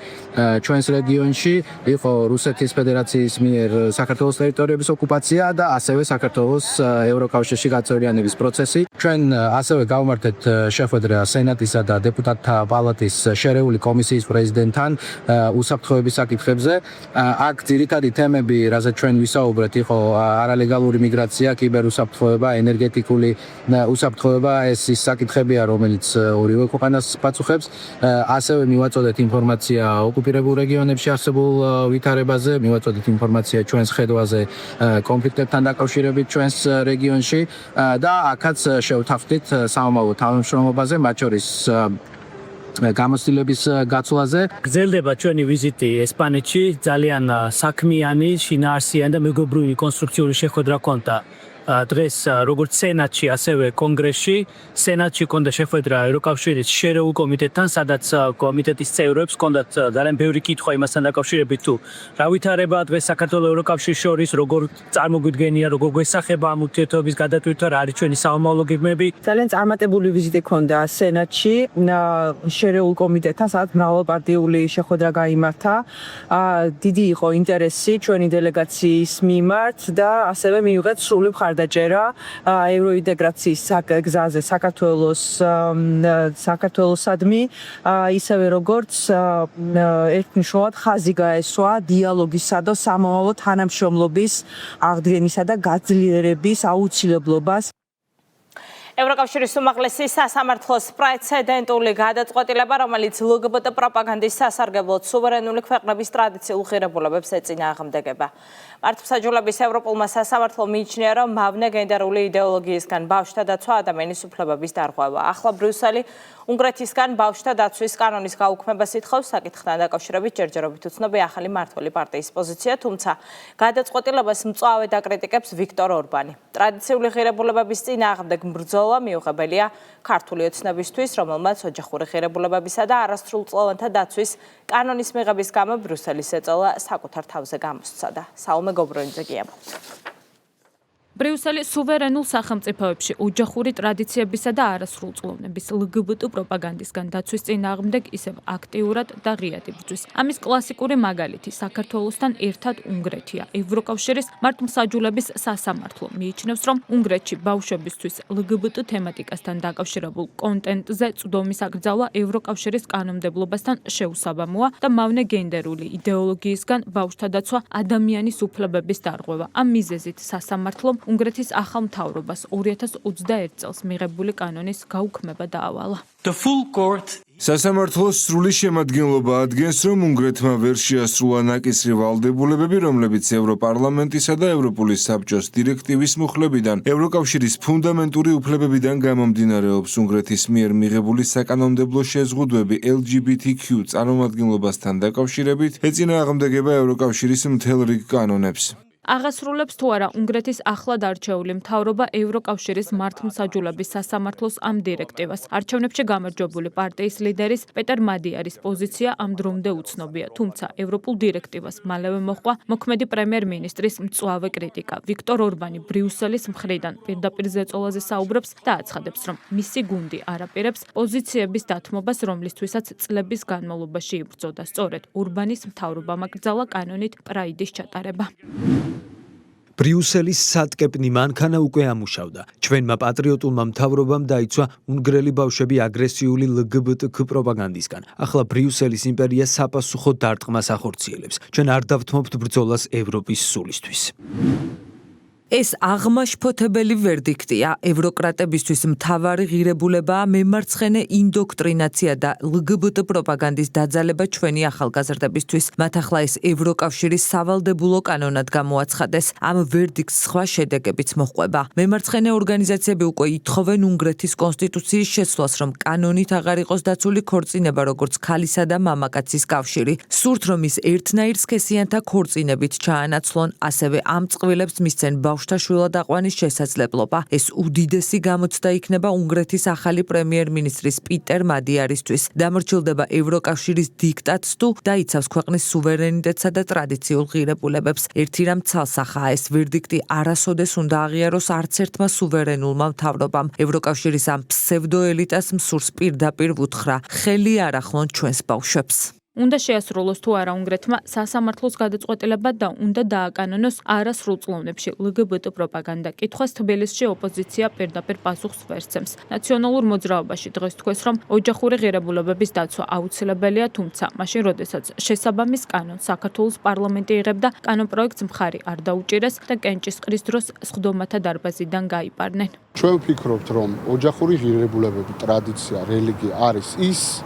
ჩვენს რეგიონში, იყო რუსეთის ფედერაციის მიერ საქართველოს ტერიტორიების ოკუპაცია და ასევე საქართველოს ევროკავშირში გაწევრიანების პროცესი. ჩვენ ასევე გავმართეთ შეხვედრა სენატისა და დეპუტატთა პალატის შერეული კომისიის პრეზიდენტთან უსაფრთხოების საკითხებზე. აქ ძირითადი თემები, რაზეც ჩვენ ვისაუბრეთ, იყო არალეგალური მიგრაცია, კიბერუსაფრთხოება, ენერგეტიკული უსაფრთხოება. ეს ის საკითხებია, რომელიც ორივე ქვეყანას პასუხებს. ასევე მივაწოდეთ ინფორმაცია ოკუპირებულ რეგიონებში არსებულ ვითარებაზე, მივაწოდეთ ინფორმაცია ჩვენს ხედვაზე კონფლიქტებთან დაკავშირებით ჩვენს რეგიონში და აქაც შევთავაზეთ სამომავლო თანამშრომლობაზე, მათ შორის გამოცდილების გაცვლაზე.
გრძელდება ჩვენი ვიზიტი ესპანეთში, ძალიან საქმიანი, შინაარსიანი და მეგობრული კონსტრუქციული შეხვედრა ჰქონდა. დღეს როგორც სენატში, ასევე კონგრესში. სენატში ჰქონდა შეხვედრა ევროკავშირის შერეულ კომიტეტთან, სადაც კომიტეტის წევრებს ჰქონდათ ძალიან ბევრი კითხვა იმასთან დაკავშირებით, თუ რა ვითარებაა დღეს საქართველოს ევროკავშირის შორის, როგორ წარმოგვიდგენია, როგორ გვესახება ამ ურთიერთობის გადატვირთვა, რა არის ჩვენი სამომავლო გეგმები.
ძალიან წარმატებული ვიზიტი ჰქონდა სენატში, შერეულ კომიტეტთან, სადაც მრავალპარტიული შეხვედრა გაიმართა. დიდი იყო ინტერესი ჩვენი დელეგაციის მიმართ და ასევე მიიღეთ სრული მხარდაჭერა ევროინტეგრაციის გზაზე საქართველოსადმი, ისევე როგორც ერთნიშნულად ხაზი გაესვა დიალოგისა და სამომავლო თანამშრომლობის აღდგენისა და გაძლიერების აუცილებლობას.
ევროკავშირის უმაღლესი სასამართლოს პრეცედენტული გადაწყვეტილება, რომელიც ლგბტ პროპაგანდის სასარგებლოდ სუვერენული ქვეყნების ტრადიციულ ღირებულებებს ეწინააღმდეგება. მართლმსაჯულების ევროპულმა სასამართლომ მიიჩნია, რომ მავნე გენდერული იდეოლოგიისგან ბავშვთა დაცვა ადამიანის უფლებების დარღვევა. ახლა ბრიუსელი უნგრეთისგან ბავშვთა დაცვის კანონის გაუქმებას ითხოვს. საკითხთან დაკავშირებით ჯერჯერობით უცნობი ახალი მმართველი პარტიის პოზიცია, თუმცა გადაწყვეტილებას მწვავედ აკრიტიკებს ვიქტორ ორბანი. ტრადიციული ღირებულებების წინააღმდეგ ბრძოლა მიუღებელია ქართული ოცნებისთვის, რომელმაც ოჯახური ღირებულებებისა და არასრულწლოვანთა დაცვის კანონის მიღების გამო ბრიუსელის ეწოლა საკუთარ თავზე გამოსცადა. საუმე გობრონიძე გიამბობს.
ბრიუსელი სუვერენულ სახელმწიფოებში ოჯახური ტრადიციებისა და არასრულწლოვნების LGBT პროპაგანდისგან დაცვის წინააღმდეგ ისევ აქტიურად და ღიად იბრძვის. ამის კლასიკური მაგალითი საქართველოსთან ერთად უნგრეთია. ევროკავშირის მართლმსაჯულების სასამართლო მიიჩნევს, რომ უნგრეთში ბავშვებისთვის LGBT თემატიკასთან დაკავშირებულ კონტენტზე წვდომის აკრძალვა ევროკავშირის კანონმდებლობასთან შეუსაბამოა და მავნე გენდერული იდეოლოგიისგან ბავშვთა დაცვა ადამიანის უფლებების დარღვევა. ამ მიზეზით სასამართლომ უნგრეთის ახალ მთავრობას 2021 წელს მიღებული კანონის გაუქმება დაავალა.
სასამართლოს სრული შემადგენლობა ადგენს, რომ უნგრეთმა ვერ შეასრულა ნაკისრი ვალდებულებები, რომლებიც ევროპარლამენტისა და ევროპული საბჭოს დირექტივის მუხლებიდან, ევროკავშირის ფუნდამენტური უფლებებიდან გამომდინარეობს. უნგრეთის მიერ მიღებული საკანონმდებლო შეზღუდვები LGBTQ წარმომადგენლობასთან დაკავშირებით ეწინააღმდეგება ევროკავშირის მთელ რიგ კანონებს.
აღასრულებს თუ არა უნგრეთის ახლად არჩეული მთავრობა ევროკავშირის მართლმსაჯულების სასამართლოს ამ დირექტივას. არჩევნებში გამარჯვებული პარტიის ლიდერის პეტერ მადიარის პოზიცია ამ დრომდე უცნობია, თუმცა ევროპულ დირექტივას მალევე მოჰყვა მოქმედი პრემიერ-მინისტრის მწვავე კრიტიკა. ვიქტორ ორბანი ბრიუსელის მხრიდან პირდაპირ ზეწოლაზე საუბრობს და აცხადებს, რომ მისი გუნდი არაპირებს პოზიციების დათმობას, რომლისთვისაც წლების განმავლობაში იბრძოდა. სწორედ ორბანის მთავრობამ აკრძალა კანონით პრაიდის ჩატარება.
ბრიუსელის სატკეპნი მანქანა უკვე ამუშავდა. ჩვენმა პატრიოტულმა მთავრობამ დაიცვა უნგრელი ბავშვები აგრესიული LGBTQ პროპაგანდისგან. ახლა ბრიუსელის იმპერია საპასუხო დარტყმას ახორციელებს. ჩვენ არ დავთმობთ ბრძოლას ევროპის სულისთვის.
ეს აღმაშფოთებელი ვერდიქტია. ევროკრატებისთვის მთავარი ღირებულებაა მემარცხენე ინდოქტრინაცია და LGBT პროპაგანდის დაძალება ჩვენი ახალგაზრდებისთვის. მათ ახლა ეს ევროკავშირის სავალდებულო კანონად გამოაცხადეს. ამ ვერდიქტს სხვა შედეგებიც მოჰყვება. მემარცხენე ორგანიზაციები უკვე ითხოვენ უნგრეთის კონსტიტუციის შეცვლას, რომ კანონით აღარ იყოს დაცული ქორწინება, როგორც ქალისა და მამაკაცის კავშირი. სურთ, რომ ის ერთნაირ სქესიანთა ქორწინებით ჩაანაცვლონ, ასევე ამ წყვილებს მისცენ შვილად აყვანის შესაძლებლობა. ეს უდიდესი გამოცდა იქნება უნგრეთის ახალი პრემიერ-მინისტრის პიტერ მადიარისთვის. დამორჩილდება ევროკავშირის დიქტატს თუ დაიცავს ქვეყნის სუვერენიტეტსა და ტრადიციულ ღირებულებებს. ერთი რამ ცალსახაა, ეს ვერდიქტი არასოდეს უნდა აღიაროს არც ერთმა სუვერენულმა მთავრობამ. ევროკავშირის ამ ფსევდოელიტას მსურს პირდაპირ ვუთხრა, ხელი არ ახლონ ჩვენს ბავშვებს.
უნდა შეასრულოს თუ არა უნგრეთმა სასამართლოს გადაწყვეტილება და უნდა დააკანონოს არასრულწლოვნებში LGBT პროპაგანდა. კითხვას თბილისში ოპოზიცია პირდაპირ პასუხს ვერ სცემს. ნაციონალურ მოძრაობაში დღეს თქვეს, რომ ოჯახური ღირებულებების დაცვა აუცილებელია, თუმცა მაშინ, როდესაც შესაბამის კანონს საქართველოს პარლამენტი იღებდა, კანონპროექტს მხარი არ დაუჭირეს და კენჭისყრის დროს სხდომათა დარბაზიდან გაიპარნენ.
ჩვენ ვფიქრობთ, რომ ოჯახური ღირებულებები, ტრადიცია, რელიგია არის ის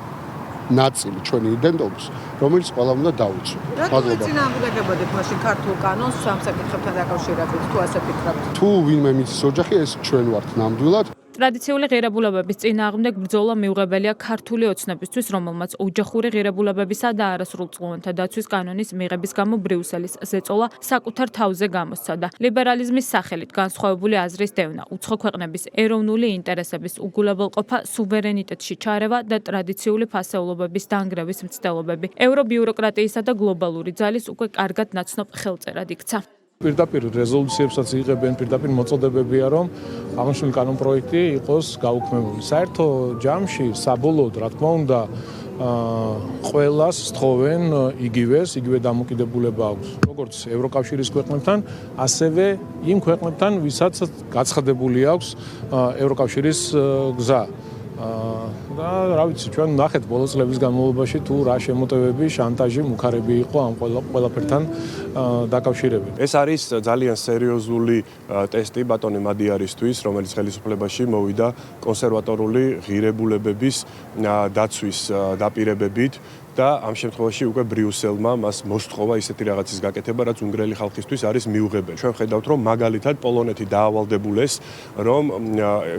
ნაწილი ჩვენი იდენტობის, რომელიც ყველამ უნდა დაუცვო.
რატომ წინააღმდეგებოდით მაშინ ქართულ კანონს ამ საკითხებთან დაკავშირებით, თუ ასე ფიქრობთ?
თუ ვინმე მიცის ოჯახი, ეს ჩვენ ვართ ნამდვილად.
ტრადიციული ღირებულებების წინააღმდეგ ბრძოლა მიუღებელია ქართული ოცნებისთვის, რომელმაც ოჯახური ღირებულებებისა და არასრულწლოვანთა დაცვის კანონის მიღების გამო ბრიუსელის ზეწოლა საკუთარ თავზე გამოსცადა. ლიბერალიზმის სახელით განსხვავებული აზრის დევნა, უცხო ქვეყნების ეროვნული ინტერესების უგულებელყოფა, სუვერენიტეტში ჩარევა და ტრადიციული ფასეულობების დანგრევის მცდელობები. ევრობიუროკრატიისა და გლობალური ძალის უკვე კარგად ნაცნობ ხელწერად იქცა.
პირდაპირ რეზოლუციებსაც იღებენ, პირდაპირ მოწოდებებია, რომ აღნიშნული კანონპროექტი იყოს გაუქმებული. საერთო ჯამში საბოლოოდ, რა თქმა უნდა, ყველას სთხოვენ იგივე დამოკიდებულება აქვს, როგორც ევროკავშირის ქვეყნებთან, ასევე იმ ქვეყნებთან, ვისაც გაცხადებული აქვს ევროკავშირის გზა. და რა ვიცი, ჩვენ ნახეთ ბოლო წლების განმავლობაში თუ რა შემოტევები, შანტაჟი, მუქარები იყო ამ ყველაფერთან დაკავშირებით.
ეს არის ძალიან სერიოზული ტესტი ბატონი მადიარისთვის, რომელიც ხელისუფლებაში მოვიდა კონსერვატორული ღირებულებების დაცვის დაპირებებით. და ამ შემთხვევაში უკვე ბრიუსელმა მას მოსთხოვა ისეთი რაღაცის გაკეთება, რაც უნგრელი ხალხისთვის არის მიუღებელი. ჩვენ ხედავთ, რომ მაგალითად პოლონეთი დაავალდებულეს, რომ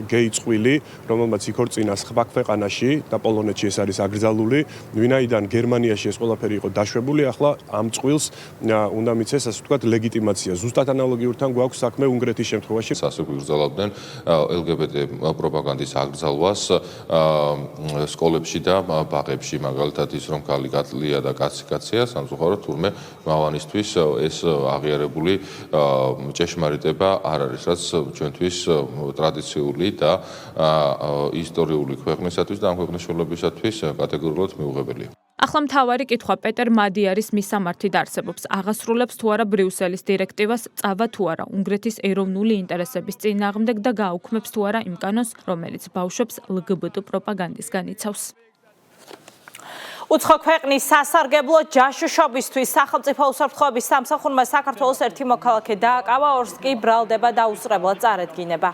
გეი წყვილი, რომელმაც იქორწინა სხვა ქვეყანაში და პოლონეთში ეს არის აკრძალული, ვინაიდან გერმანიაში ეს ყველაფერი იყო დაშვებული, ახლა ამ წვილს უნდა მიცეს, ასე ვთქვათ, ლეგიტიმაცია. ზუსტად ანალოგიურთან გვაქვს საქმე უნგრეთის შემთხვევაში.
ასე გვიგრძელებდნენ LGBT პროპაგანდის აკრძალვას სკოლებში და ბაღებში, მაგალითად ის რომ ქალი კაცლია და კაცია, სამწუხაროდ თურმე მავანისთვის ეს აღიარებული ჭეშმარიტება არ არის, რაც ჩვენთვის ტრადიციული და ისტორიული ქვეყნისათვის და ამ ქვეყნის შრომებისათვის კატეგორიულად მიუღებელია.
ახლა მთავარი კითხვა პეტერ მადიარის მისამართი არსებობს. აღასრულებს თუ არა ბრიუსელის დირექტივას, წავა თუ არა უნგრეთის ეროვნული ინტერესების წინააღმდეგ და გააუქმებს თუ არა იმ კანონს, რომელიც ბავშვებს LGBT პროპაგანდისგან იცავს. უცხო ქვეყნის სასარგებლო ჯაშუშობისთვის სახელმწიფო უსაფრთხოების სამსახურმა საქართველოს ერთი მოქალაქე დააკავა, ორს კი ბრალდება და უსწრებლად წარედგინება.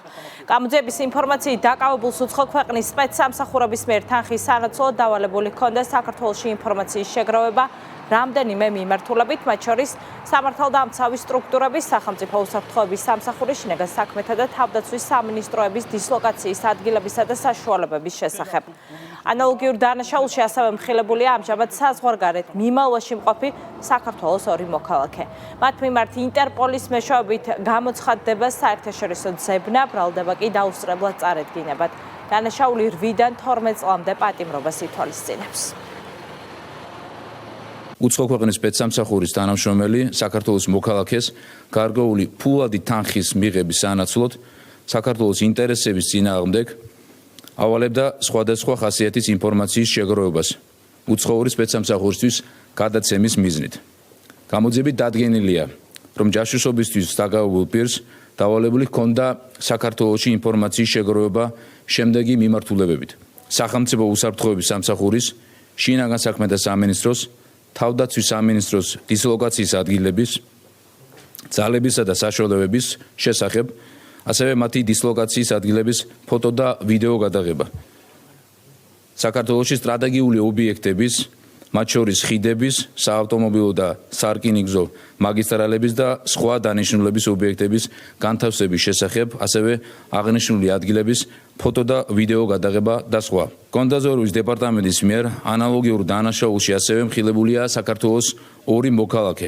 გამოძიების ინფორმაციით დაკავებულს უცხო ქვეყნის სპეცსამსახურების მიერ თანხის სანაცვლოდ დავალებული ჰქონდა საქართველოში ინფორმაციის შეგროვება რამდენიმე მიმართულებით, მათ შორის სამართალდამცავი სტრუქტურების, სახელმწიფო უსაფრთხოების სამსახურის, შინაგან საქმეთა და თავდაცვის სამინისტროების დისლოკაციის ადგილებისა და საშუალებების შესახებ. ანალოგიურ დანაშაულში ასევე მხილებულია ამჟამად საზღვარგარეთ მიმალვაში მყოფი საქართველოს ორი მოქალაქე. მათ მიმართ ინტერპოლის მეშვეობით გამოცხადდება საერთაშორისო ძებნა, ბრალდება კი დაუსწრებლად წარედგინებად. დანაშაული 8-დან 12 წლამდე პატიმრობას ითვალისწინებს.
უცხო ქვეყნის სპეცსამსახურის თანამშრომელი საქართველოს მოქალაქეს გარკვეული ფულადი თანხის მიღების სანაცვლოდ საქართველოს ინტერესების წინააღმდეგ ავალებდა სხვადასხვა ხასიათის ინფორმაციის შეგროვებას უცხოური სპეცსამსახურისთვის გადაცემის მიზნით. გამოძიებით დადგენილია, რომ ჯაშუშობისთვის დაკავებულ პირს დავალებული ჰქონდა საქართველოში ინფორმაციის შეგროვება შემდეგი მიმართულებებით: სახელმწიფო უსაფრთხოების სამსახურის, შინაგან საქმეთა სამინისტროს, თავდაცვის სამინისტროს დისლოკაციის ადგილების, ძალებისა და საშუალებების შესახებ, ასევე მათი დისლოკაციის ადგილების ფოტო და ვიდეო გადაღება. საქართველოში სტრატეგიული ობიექტების, მათ შორის ხიდების, საავტომობილო და სარკინიგზო მაგისტრალების და სხვა დანიშნულების ობიექტების განთავსების შესახებ, ასევე აღნიშნული ადგილების ფოტო და ვიდეო გადაღება და სხვა. კონდაზორების დეპარტამენტის მიერ ანალოგიურ დანაშაულში ასევე მხილებულია საქართველოს ორი მოქალაქე,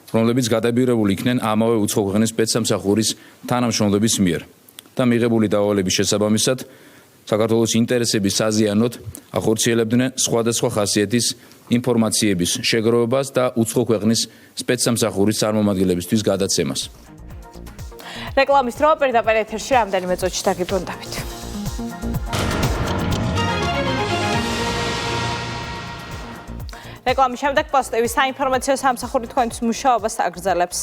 რომლებიც გადაბირებული იქნენ ამავე უცხო ქვეყნის სპეცსამსახურის თანამშრომლების მიერ და მიღებული დავალების შესაბამისად საქართველოს ინტერესების საზიანოდ ახორციელებდნენ სხვადასხვა ხასიათის ინფორმაციების შეგროვებას და უცხო ქვეყნის სპეცსამსახურის წარმომადგენლებისთვის გადაცემას.
რეკლამის დრო პირდაპირ ეთერში რამდენიმე წუთში დაგიბრუნდებით. რეკლამის შემდეგ პოსტების საინფორმაციო სამსახური თქვენთვის მუშაობას აგრძელებს.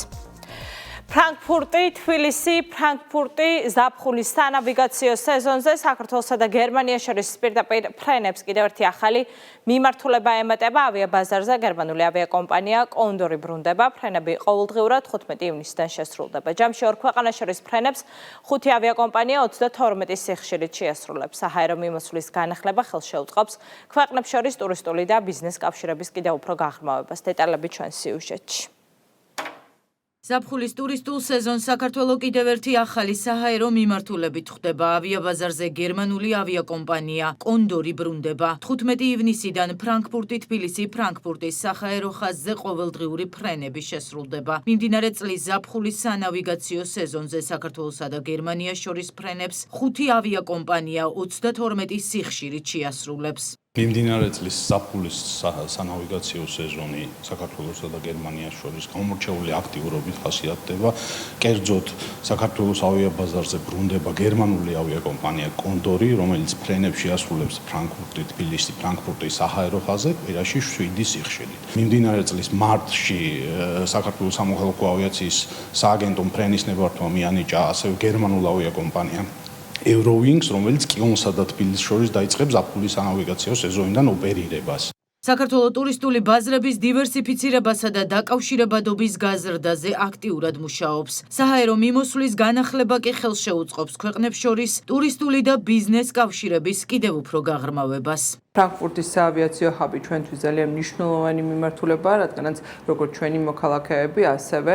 ფრანკფურტი, თბილისი, ფრანკფურტი ზაფხულის სანავიგაციო სეზონზე საქართველოსა და გერმანიას შორის პირდაპირ ფრენებს კიდევ ერთი ახალი მიმართულება ემატება ავიაბაზარზე. გერმანული ავიაკომპანია კონდორი ბრუნდება. ფრენები ყოველდღიურად 15 ივნისიდან შესრულდება. ჯამში ორ ქვეყანას შორის ფრენებს 5 ავიაკომპანია 32 სიხშირით შეასრულებს. საჰაერო მიმოსვლის განახლება ხელს შეუწყობს ქვეყნებს შორის ტურისტული და ბიზნეს კავშირების კიდევ უფრო გაღრმავებას. დეტალები ჩვენ სიუჟეტში.
ზაფხულის ტურისტულ სეზონს საქართველოს კიდევ ერთი ახალი საჰაერო მიმართულებით ხვდება. ავიაბაზარზე გერმანული ავიაკომპანია კონდორი ბრუნდება. 15 ივნისიდან ფრანკფურტი, თბილისი, ფრანკფურტის საჰაერო ხაზზე ყოველდღიური ფრენები შესრულდება. მიმდინარე წლის ზაფხულის სანავიგაციო სეზონზე საქართველოსა და გერმანიას შორის ფრენებს 5 ავიაკომპანია 32 სიხშირით შეასრულებს.
მიმდინარე წლის ზაფხულის სანავიგაციო სეზონი საქართველოსა და გერმანიას შორის გამორჩეული აქტიურობით ხასიათდება. კერძოდ საქართველოს ავიაბაზარზე ბრუნდება გერმანული ავიაკომპანია კონდორი, რომელიც ფრენებს შეასრულებს ფრანკფურტი, თბილისი, ფრანკფურტის საჰაერო ხაზზე კვირაში 7 სიხშირით. მიმდინარე წლის მარტში საქართველოს სამოქალაქო ავიაციის სააგენტომ ფრენის ნებართვა მიანიჭა ასევე გერმანულ ავიაკომპანიამ Eurowings, რომელიც კიონსა და თბილისს შორის დაიწყებს ზაფხულის სანავიგაციო სეზონიდან ოპერირებას.
საქართველოს ტურისტული ბაზრების დივერსიფიცირებასა და დაკავშირებადობის გაზრდაზე აქტიურად მუშაობს. საჰაერო მიმოსვლის განახლება კი ხელს შეუწყობს ქვეყნებს შორის ტურისტული და ბიზნეს კავშირების კიდევ უფრო გაღრმავებას.
ფრანკფურტის საავიაციო ჰაბი ჩვენთვის ძალიან მნიშვნელოვანი მიმართულებაა, რადგანაც როგორც ჩვენი მოქალაქეები, ასევე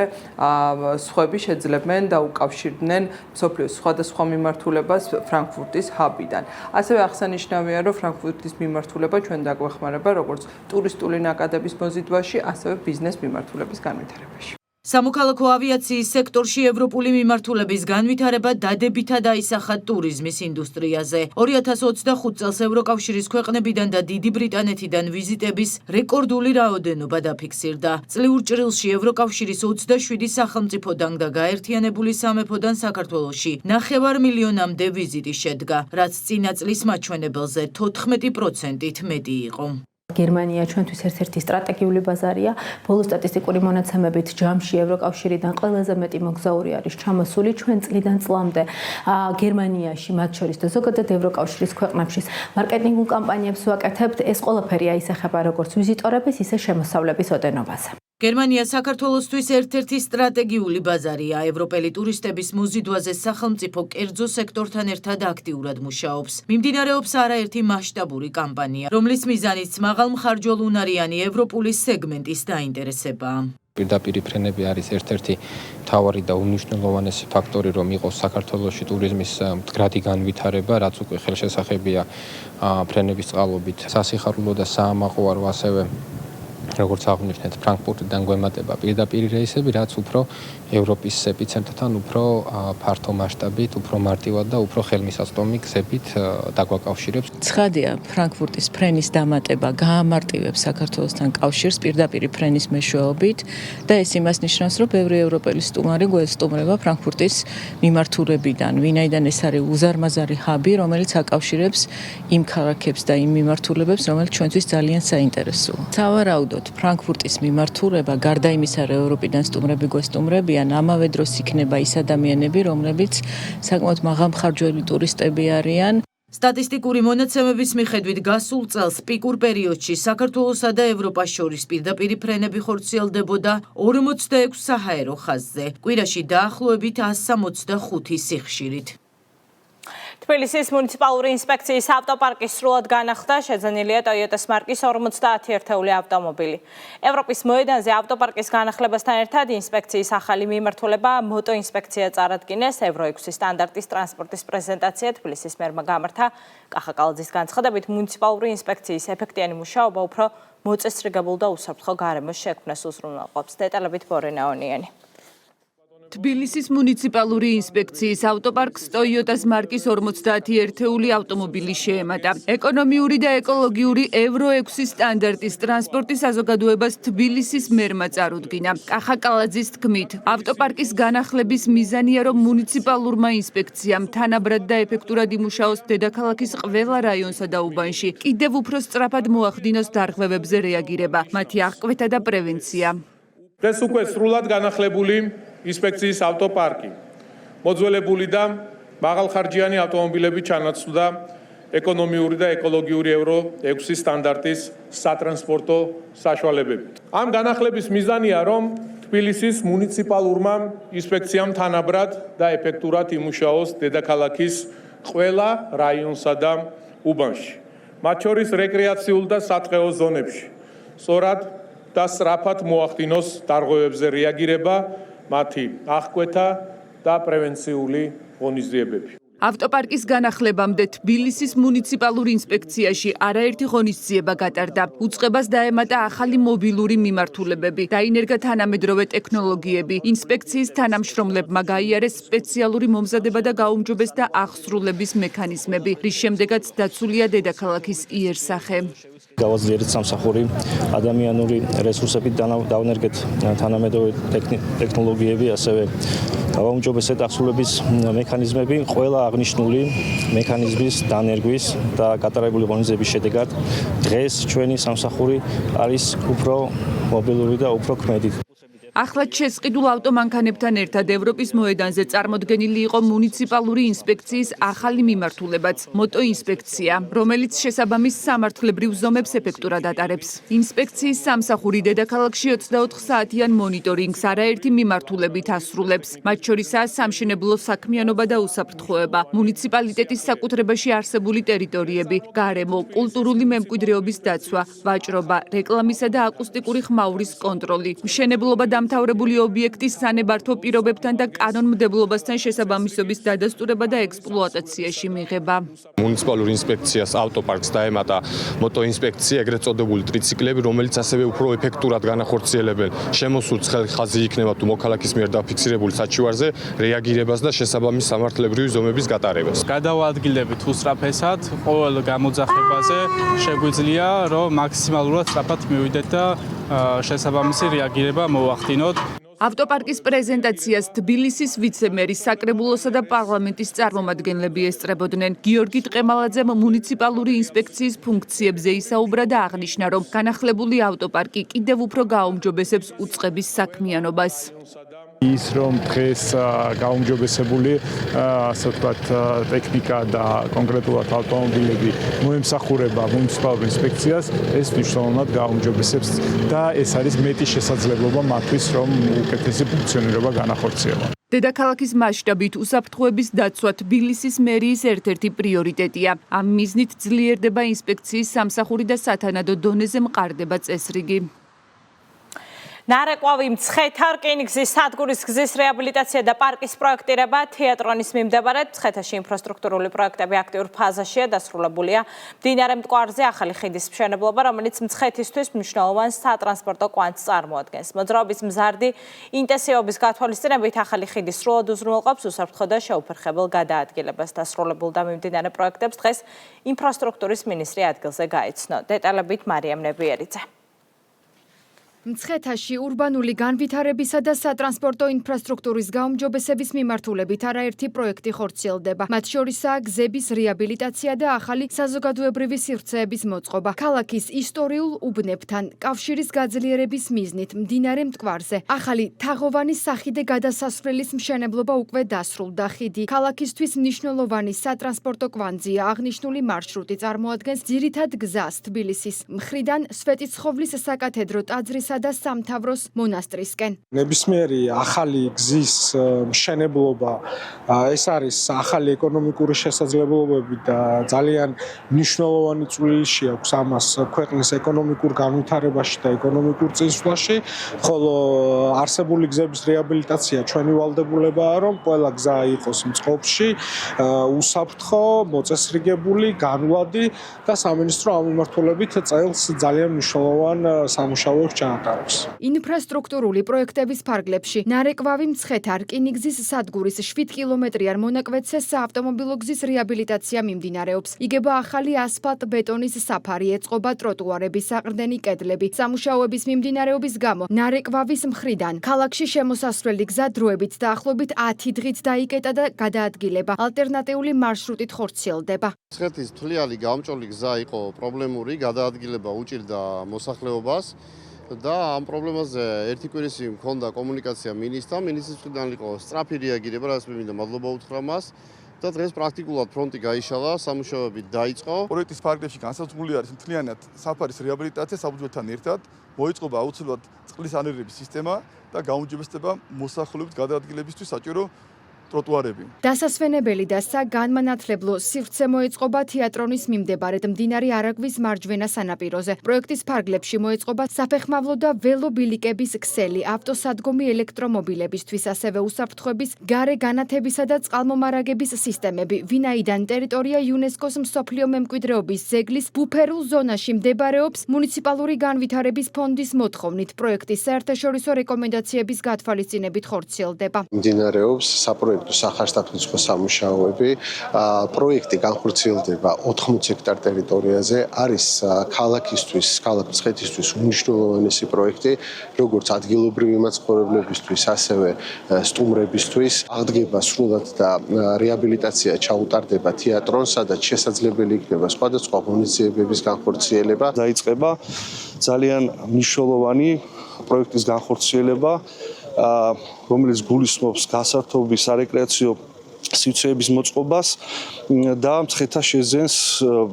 სხვები შეძლებენ და უკავშირდნენ მსოფლიოს სხვადასხვა მიმართულებას ფრანკფურტის ჰაბიდან. ასევე აღსანიშნავია, რომ ფრანკფურტის მიმართულება ჩვენ დაგვეხმარება როგორც ტურისტული ნაკადების მოზიდვაში, ასევე ბიზნეს მიმართულების განვითარებაში.
სამოქალაქო ავიაციის სექტორში ევროპული მიმართულების განვითარება დადებითად აისახა ტურიზმის ინდუსტრიაზე. 2025 წელს ევროკავშირის ქვეყნებიდან და დიდი ბრიტანეთიდან ვიზიტების რეკორდული რაოდენობა დაფიქსირდა. წლიურ ჭრილში ევროკავშირის 27 სახელმწიფოდან და გაერთიანებული სამეფოდან საქართველოში 9 მილიონამდე ვიზიტი შედგა, რაც წინა წლის მაჩვენებელზე 14%-ით მეტი იყო.
გერმანია ჩვენთვის ერთ-ერთი სტრატეგიული ბაზარია. ბოლო სტატისტიკური მონაცემებით ჯამში ევროკავშირიდან ყველაზე მეტი მოგზაური არის ჩამოსული ჩვენ წლიდან წლამდე გერმანიაში, მათ შორის და ზოგადად ევროკავშირის ქვეყნებში. მარკეტინგულ კამპანიებს ვაკეთებთ, ეს ყველაფერი აისახება როგორც ვიზიტორების, ისე შემოსავლების ოდენობაზე.
გერმანია საქართველოსთვის ერთ-ერთი სტრატეგიული ბაზარია. ევროპელი ტურისტების მოზიდვაზე სახელმწიფო კერძო სექტორთან ერთად აქტიურად მუშაობს. მიმდინარეობს არაერთი მასშტაბური კამპანია, რომლის მიზანიც მაღალმხარჯველუნარიანი ევროპული სეგმენტის დაინტერესებაა.
პირდაპირი ფრენები არის ერთ-ერთი მთავარი და უმნიშვნელოვანესი ფაქტორი, რომ იყოს საქართველოში ტურიზმის მდგრადი განვითარება, რაც უკვე ხელშესახებია ფრენების წყალობით. სასიხარულო და საამაყო ასევე როგორც აღნიშნეთ, ფრანკფურტიდან გვემატება პირდაპირი რეისები, რაც უფრო ევროპის ეპიცენტრთან უფრო ფართო მასშტაბით, უფრო მარტივად და უფრო ხელმისაწვდომი გზებით დაგვაკავშირებს.
ცხადია, ფრანკფურტის ფრენის დამატება გაამარტივებს საქართველოსთან კავშირს პირდაპირი ფრენის მეშვეობით და ეს იმას ნიშნავს, რომ ბევრი ევროპელი სტუმარი გვესტუმრება ფრანკფურტის მიმართულებიდან, ვინაიდან ეს არის უზარმაზარი ჰაბი, რომელიც აკავშირებს იმ ქალაქებს და იმ მიმართულებებს, რომელიც ჩვენთვის ძალიან საინტერესოა. სავარაუდოდ ფრანკფურტის მიმართულება გარდა იმისა, რომ ევროპიდან სტუმრები გვესტუმრებიან, ამავე დროს იქნება ის ადამიანები, რომლებიც საკმაოდ მაღალმხარჯველი ტურისტები არიან.
სტატისტიკური მონაცემების მიხედვით გასულ წელს პიკურ პერიოდში საქართველოსა და ევროპას შორის პირდაპირი ფრენები ხორციელდებოდა 46 საჰაერო ხაზზე, კვირაში დაახლოებით 165 სიხშირით.
თბილისის მუნიციპალური ინსპექციის ავტოპარკის სრულად განახლდა, შეძენილია Toyota მარკის 50 ერთეული ავტომობილი. ევროპის მოედანზე ავტოპარკის განახლებასთან ერთად ინსპექციის ახალი მიმართულება მოტო ინსპექცია წარადგინეს. Euro 6 სტანდარტის ტრანსპორტის პრეზენტაცია თბილისის მერმა გამართა. კახა კალაძის განცხადებით, მუნიციპალური ინსპექციის ეფექტიანი მუშაობა უფრო მოწესრიგებულ და უსაფრთხო გარემოს შექმნას უზრუნველყოფს. დეტალებით ბორენა ონიანი.
თბილისის მუნიციპალური ინსპექციის ავტოპარკს Toyota მარკის 50 ერთეული ავტომობილი შეემატა. ეკონომიური და ეკოლოგიური Euro 6 სტანდარტის ტრანსპორტის საზოგადოებას თბილისის მერმა წარუდგინა. კახა კალაძის თქმით, ავტოპარკის განახლების მიზანია, რომ მუნიციპალურმა ინსპექციამ თანაბრად და ეფექტურად იმუშაოს დედაქალაქის ყველა რაიონსა და უბანში. კიდევ უფრო სწრაფად მოახდინოს დარღვევებზე რეაგირება, მათი აღკვეთა და პრევენცია.
დღეს უკვე სრულად განახლებული ინსპექციის ავტოპარკი მოძველებული და მაღალხარჯიანი ავტომობილები ჩანაცვლა ეკონომიური და ეკოლოგიური Euro 6 სტანდარტის სატრანსპორტო საშუალებებით. ამ განახლების მიზანია, რომ თბილისის მუნიციპალურმა ინსპექციამ თანაბრად და ეფექტურად იმუშაოს დედაქალაქის ყველა რაიონსა და უბანში, მათ შორის რეკრეაციულ და სატყეო ზონებში. სწორად და სწრაფად მოახდინოს დარღვევებზე რეაგირება, მათი აღკვეთა და პრევენციული ღონისძიებები.
ავტოპარკის განახლებამდე თბილისის მუნიციპალურ ინსპექციაში არაერთი ღონისძიება გატარდა. უწყებას დაემატა ახალი მობილური მიმართულებები, დაინერგა თანამედროვე ტექნოლოგიები. ინსპექციის თანამშრომლებმა გაიარეს სპეციალური მომზადება და გაუმჯობესდა აღსრულების მექანიზმები, რის შემდეგაც დაცულია დედაქალაქის იერსახე.
გავაძლიერეთ სამსახური ადამიანური რესურსებით დავნერგეთ თანამედროვე ტექნოლოგიები, ასევე გავაუმჯობესეთ აღსრულების მექანიზმები. ყველა აღნიშნული მექანიზმის დანერგვის და გატარებული ღონისძიების შედეგად დღეს ჩვენი სამსახური არის უფრო მობილური და უფრო ქმედი.
ახლად შესყიდულ ავტომანქანებთან ერთად ევროპის მოედანზე წარმოდგენილი იყო მუნიციპალური ინსპექციის ახალი მიმართულებაც, მოტო ინსპექცია, რომელიც შესაბამის სამართლებრივ ზომებს ეფექტურად ატარებს. ინსპექციის სამსახური დედაქალაქში 24 საათიან მონიტორინგს არაერთი მიმართულებით ასრულებს, მათ შორისაა სამშენებლო საქმიანობა და უსაფრთხოება, მუნიციპალიტეტის საკუთრებაში არსებული ტერიტორიები, გარემო, კულტურული მემკვიდრეობის დაცვა, ვაჭრობა, რეკლამისა და აკუსტიკური ხმაურის კონტროლი, მშენებლობა და დამთავრებული ობიექტის სანებართვო პირობებთან და კანონმდებლობასთან შესაბამისობის დადასტურება და ექსპლუატაციაში მიღება.
მუნიციპალურ ინსპექციას ავტოპარკს დაემატა მოტოინსპექცია, ეგრეთ წოდებული ტრიციკლები, რომელიც ასევე უფრო ეფექტურად განახორციელებენ შემოსულ ხაზი იქნება თუ მოქალაქის მიერ დაფიქსირებული საჩივარზე რეაგირებას და შესაბამის სამართლებრივი ზომების გატარებას.
გადავაადგილებით უსწრაფესად, ყოველ გამოძახებაზე შეგვიძლია, რომ მაქსიმალურად სწრაფად მივიდეთ და შესაბამისი რეაგირება მოვახდინოთ.
ავტოპარკის პრეზენტაციას თბილისის ვიცემერი, საკრებულოსა და პარლამენტის წარმომადგენლები ესწრებოდნენ. გიორგი ტყემალაძემ მუნიციპალური ინსპექციის ფუნქციებზე ისაუბრა და აღნიშნა, რომ განახლებული ავტოპარკი კიდევ უფრო გააუმჯობესებს უწყების საქმიანობას.
ის რომ დღეს გაუმჯობესებული ასე ვთქვათ ტექნიკა და კონკრეტულად ავტომობილები მოემსახურება მუნიციპალურ ინსპექციას, ეს მნიშვნელოვნად გაუმჯობესებს და ეს არის მეტი შესაძლებლობა მათთვის, რომ უკეთესი ფუნქციონირება განახორციელონ.
დედაქალაქის მასშტაბით უსაფრთხოების დაცვა თბილისის მერიის ერთ-ერთი პრიორიტეტია. ამ მიზნით ძლიერდება ინსპექციის სამსახური და სათანადო დონეზე მყარდება წესრიგი.
ნარეკვავი მცხეთა რკინიგზის სადგურის გზის რეაბილიტაცია და პარკის პროექტირება თეატრონის მიმდებარედ მცხეთაში ინფრასტრუქტურული პროექტები აქტიურ ფაზაშია დასრულებულია. მდინარე მტკვარზე ახალი ხიდის მშენებლობა, რომელიც მცხეთისთვის მნიშვნელოვან სატრანსპორტო კვანძს წარმოადგენს. მოძრაობის მზარდი ინტენსივობის გათვალისწინებით ახალი ხიდი სრულად უზრუნველყოფს უსაფრთხო და შეუფერხებელ გადაადგილებას. დასრულებულ და მიმდინარე პროექტებს დღეს ინფრასტრუქტურის მინისტრი ადგილზე გაიცნო. დეტალებით მარიამ ნებიერიძე.
მცხეთაში ურბანული განვითარებისა და სატრანსპორტო ინფრასტრუქტურის გაუმჯობესების მიმართულებით არაერთი პროექტი ხორციელდება. მათ შორისაა გზების რეაბილიტაცია და ახალი საზოგადოებრივი სივრცეების მოწყობა. ქალაქის ისტორიულ უბნებთან კავშირის გაძლიერების მიზნით მდინარე მტკვარზე ახალი თაღოვანი სახიდე გადასასვლელის მშენებლობა უკვე დასრულდა. ხიდი ქალაქისთვის მნიშვნელოვანი სატრანსპორტო კვანძია. აღნიშნული მარშრუტი წარმოადგენს ძირითად გზას თბილისის მხრიდან სვეტიცხოვლის საკათედრო ტაძრის და სამთავროს მონასტრისკენ.
ნებისმიერი ახალი გზის მშენებლობა, ეს არის ახალი ეკონომიკური შესაძლებლობები და ძალიან მნიშვნელოვანი წვლილი აქვს ამას ქვეყნის ეკონომიკურ განვითარებაში და ეკონომიკურ წინსვლაში, ხოლო არსებული გზების რეაბილიტაცია ჩვენი ვალდებულებაა, რომ ყველა გზა იყოს მწყობში, უსაფრთხო, მოწესრიგებული, განვლადი და სამინისტრო ამ მიმართულებით წელს ძალიან მნიშვნელოვან სამუშაოებს ჩაატარებს.
ინფრასტრუქტურული პროექტების ფარგლებში ნარეკვავი მცხეთა რკინიგზის სადგურის 7 კილომეტრიან მონაკვეთზე საავტომობილო გზის რეაბილიტაცია მიმდინარეობს. იგება ახალი ასფალტ-ბეტონის საფარი, ეწყობა ტროტუარები, საყრდენი კედლები. სამუშაოების მიმდინარეობის გამო ნარეკვავის მხრიდან ქალაქში შემოსასვლელი გზა დროებით დაახლოებით 10 დღით დაიკეტა და გადაადგილება ალტერნატიული მარშრუტით ხორციელდება.
მცხეთის თვლიანი გამჭოლი გზა იყო პრობლემური, გადაადგილება უჭირდა მოსახლეობას. და ამ პრობლემაზე ერთი კვირის მქონდა კომუნიკაცია მინისტრთან, მინისტრის მხრიდან იყო სწრაფი რეაგირება, რაც მე მინდა მადლობა უთხრა მას და დღეს პრაქტიკულად ფრონტი გაიშალა, სამუშაოები დაიწყო.
პროექტის ფარგლებში განსაზღვრული არის მთლიანად საფარის რეაბილიტაცია საბუჯვერთან ერთად, მოიწყობა აუცილებლად წყლის ანერგების სისტემა და გაუმჯობესდება მოსახლეობის გადაადგილებისთვის საჭირო ტროტუარები.
დასასვენებელი და საგანმანათლებლო სივრცე მოეწყობა თეატრონის მიმდებარედ მდინარე არაგვის მარჯვენა სანაპიროზე. პროექტის ფარგლებში მოეწყობა საფეხმავლო და ველობილიკების ქსელი, ავტოსადგომი ელექტრომობილებისთვის, ასევე უსაფრთხოების გარე განათებისა და წყალმომარაგების სისტემები. ვინაიდან ტერიტორია იუნესკოს მსოფლიო მემკვიდრეობის ძეგლის ბუფერულ ზონაში მდებარეობს, მუნიციპალური განვითარების ფონდის მოთხოვნით პროექტის საერთაშორისო რეკომენდაციების გათვალისწინებით ხორციელდება.
მიმდინარეობს საპროექტო სახარშთაფრთხო სამუშაოები. პროექტი განხორციელდება 80 ჰექტარ ტერიტორიაზე. არის ქალაქისთვის, ქალაქ მცხეთისთვის უმნიშვნელოვანესი პროექტი, როგორც ადგილობრივი მაცხოვრებლებისთვის, ასევე სტუმრებისთვის. აღდგება სრულად და რეაბილიტაცია ჩაუტარდება თეატრონს, სადაც შესაძლებელი იქნება სხვადასხვა ღონისძიებების განხორციელება.
დაიწყება ძალიან მნიშვნელოვანი პროექტის განხორციელება, რომელიც გულისხმობს გასართობი სარეკრეაციო სივრცეების მოწყობას და მცხეთა შეძენს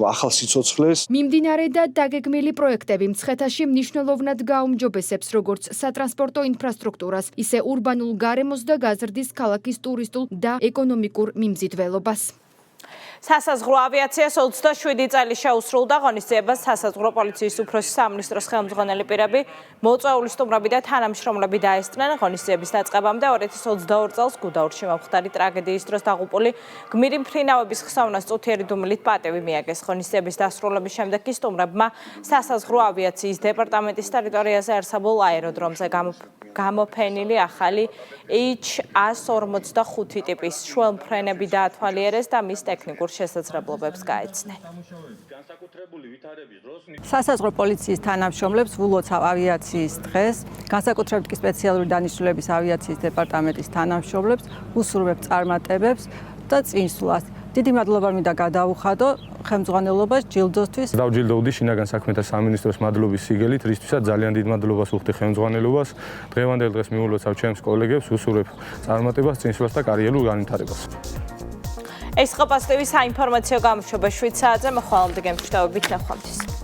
ახალ სიცოცხლეს.
მიმდინარე და დაგეგმილი პროექტები მცხეთაში მნიშვნელოვნად გაუმჯობესებს როგორც სატრანსპორტო ინფრასტრუქტურას, ისე ურბანულ გარემოს და გაზრდის ქალაქის ტურისტულ და ეკონომიკურ მიმზიდველობას.
სასაზღვრო ავიაციას 27 წელი შეუსრულდა ღონისძიებას სასაზღვრო პოლიციის უფროსი სამინისტროს ხელმძღვანელი პირები, მოწვეული სტუმრები და თანამშრომლები დაესწრნენ. ღონისძიების დაწყებამდე 2022 წელს გუდაურში მომხდარი ტრაგედიის დროს დაღუპული გმირი მფრინავების ხსოვნას წუთიერი დუმილით პატივი მიაგეს. ღონისძიების დასრულების შემდეგ კი სტუმრებმა სასაზღვრო ავიაციის დეპარტამენტის ტერიტორიაზე არსებულ აეროდრომზე გამოფენილი ახალი H-145 ტიპის შუალმფრენები დაათვალიერეს და მის ტექნიკურ შესაძლებლობებს გაეცნენ.
სასაზღვრო პოლიციის თანამშრომლებს ვულოცავ ავიაციის დღეს, განსაკუთრებით კი სპეციალური დანიშნულების ავიაციის დეპარტამენტის თანამშრომლებს უსურვებ წარმატებებს და წინსვლას. დიდი მადლობა მინდა გადავუხადო ხელმძღვანელობას ჯილდოსთვის.
დავჯილდოვდი შინაგან საქმეთა სამინისტროს მადლობის სიგელით, რისთვისაც ძალიან დიდ მადლობას ვუხდი ხელმძღვანელობას. დღევანდელ დღეს მიულოცავ ჩემს კოლეგებს, უსურვებ წარმატებას, წინსვლას და კარიერულ განვითარებას.
ეს იყო პასტივის საინფორმაციო გამოშვება 7 საათზე. მოხვალამდე გემშვიდობებით ნახვამდის.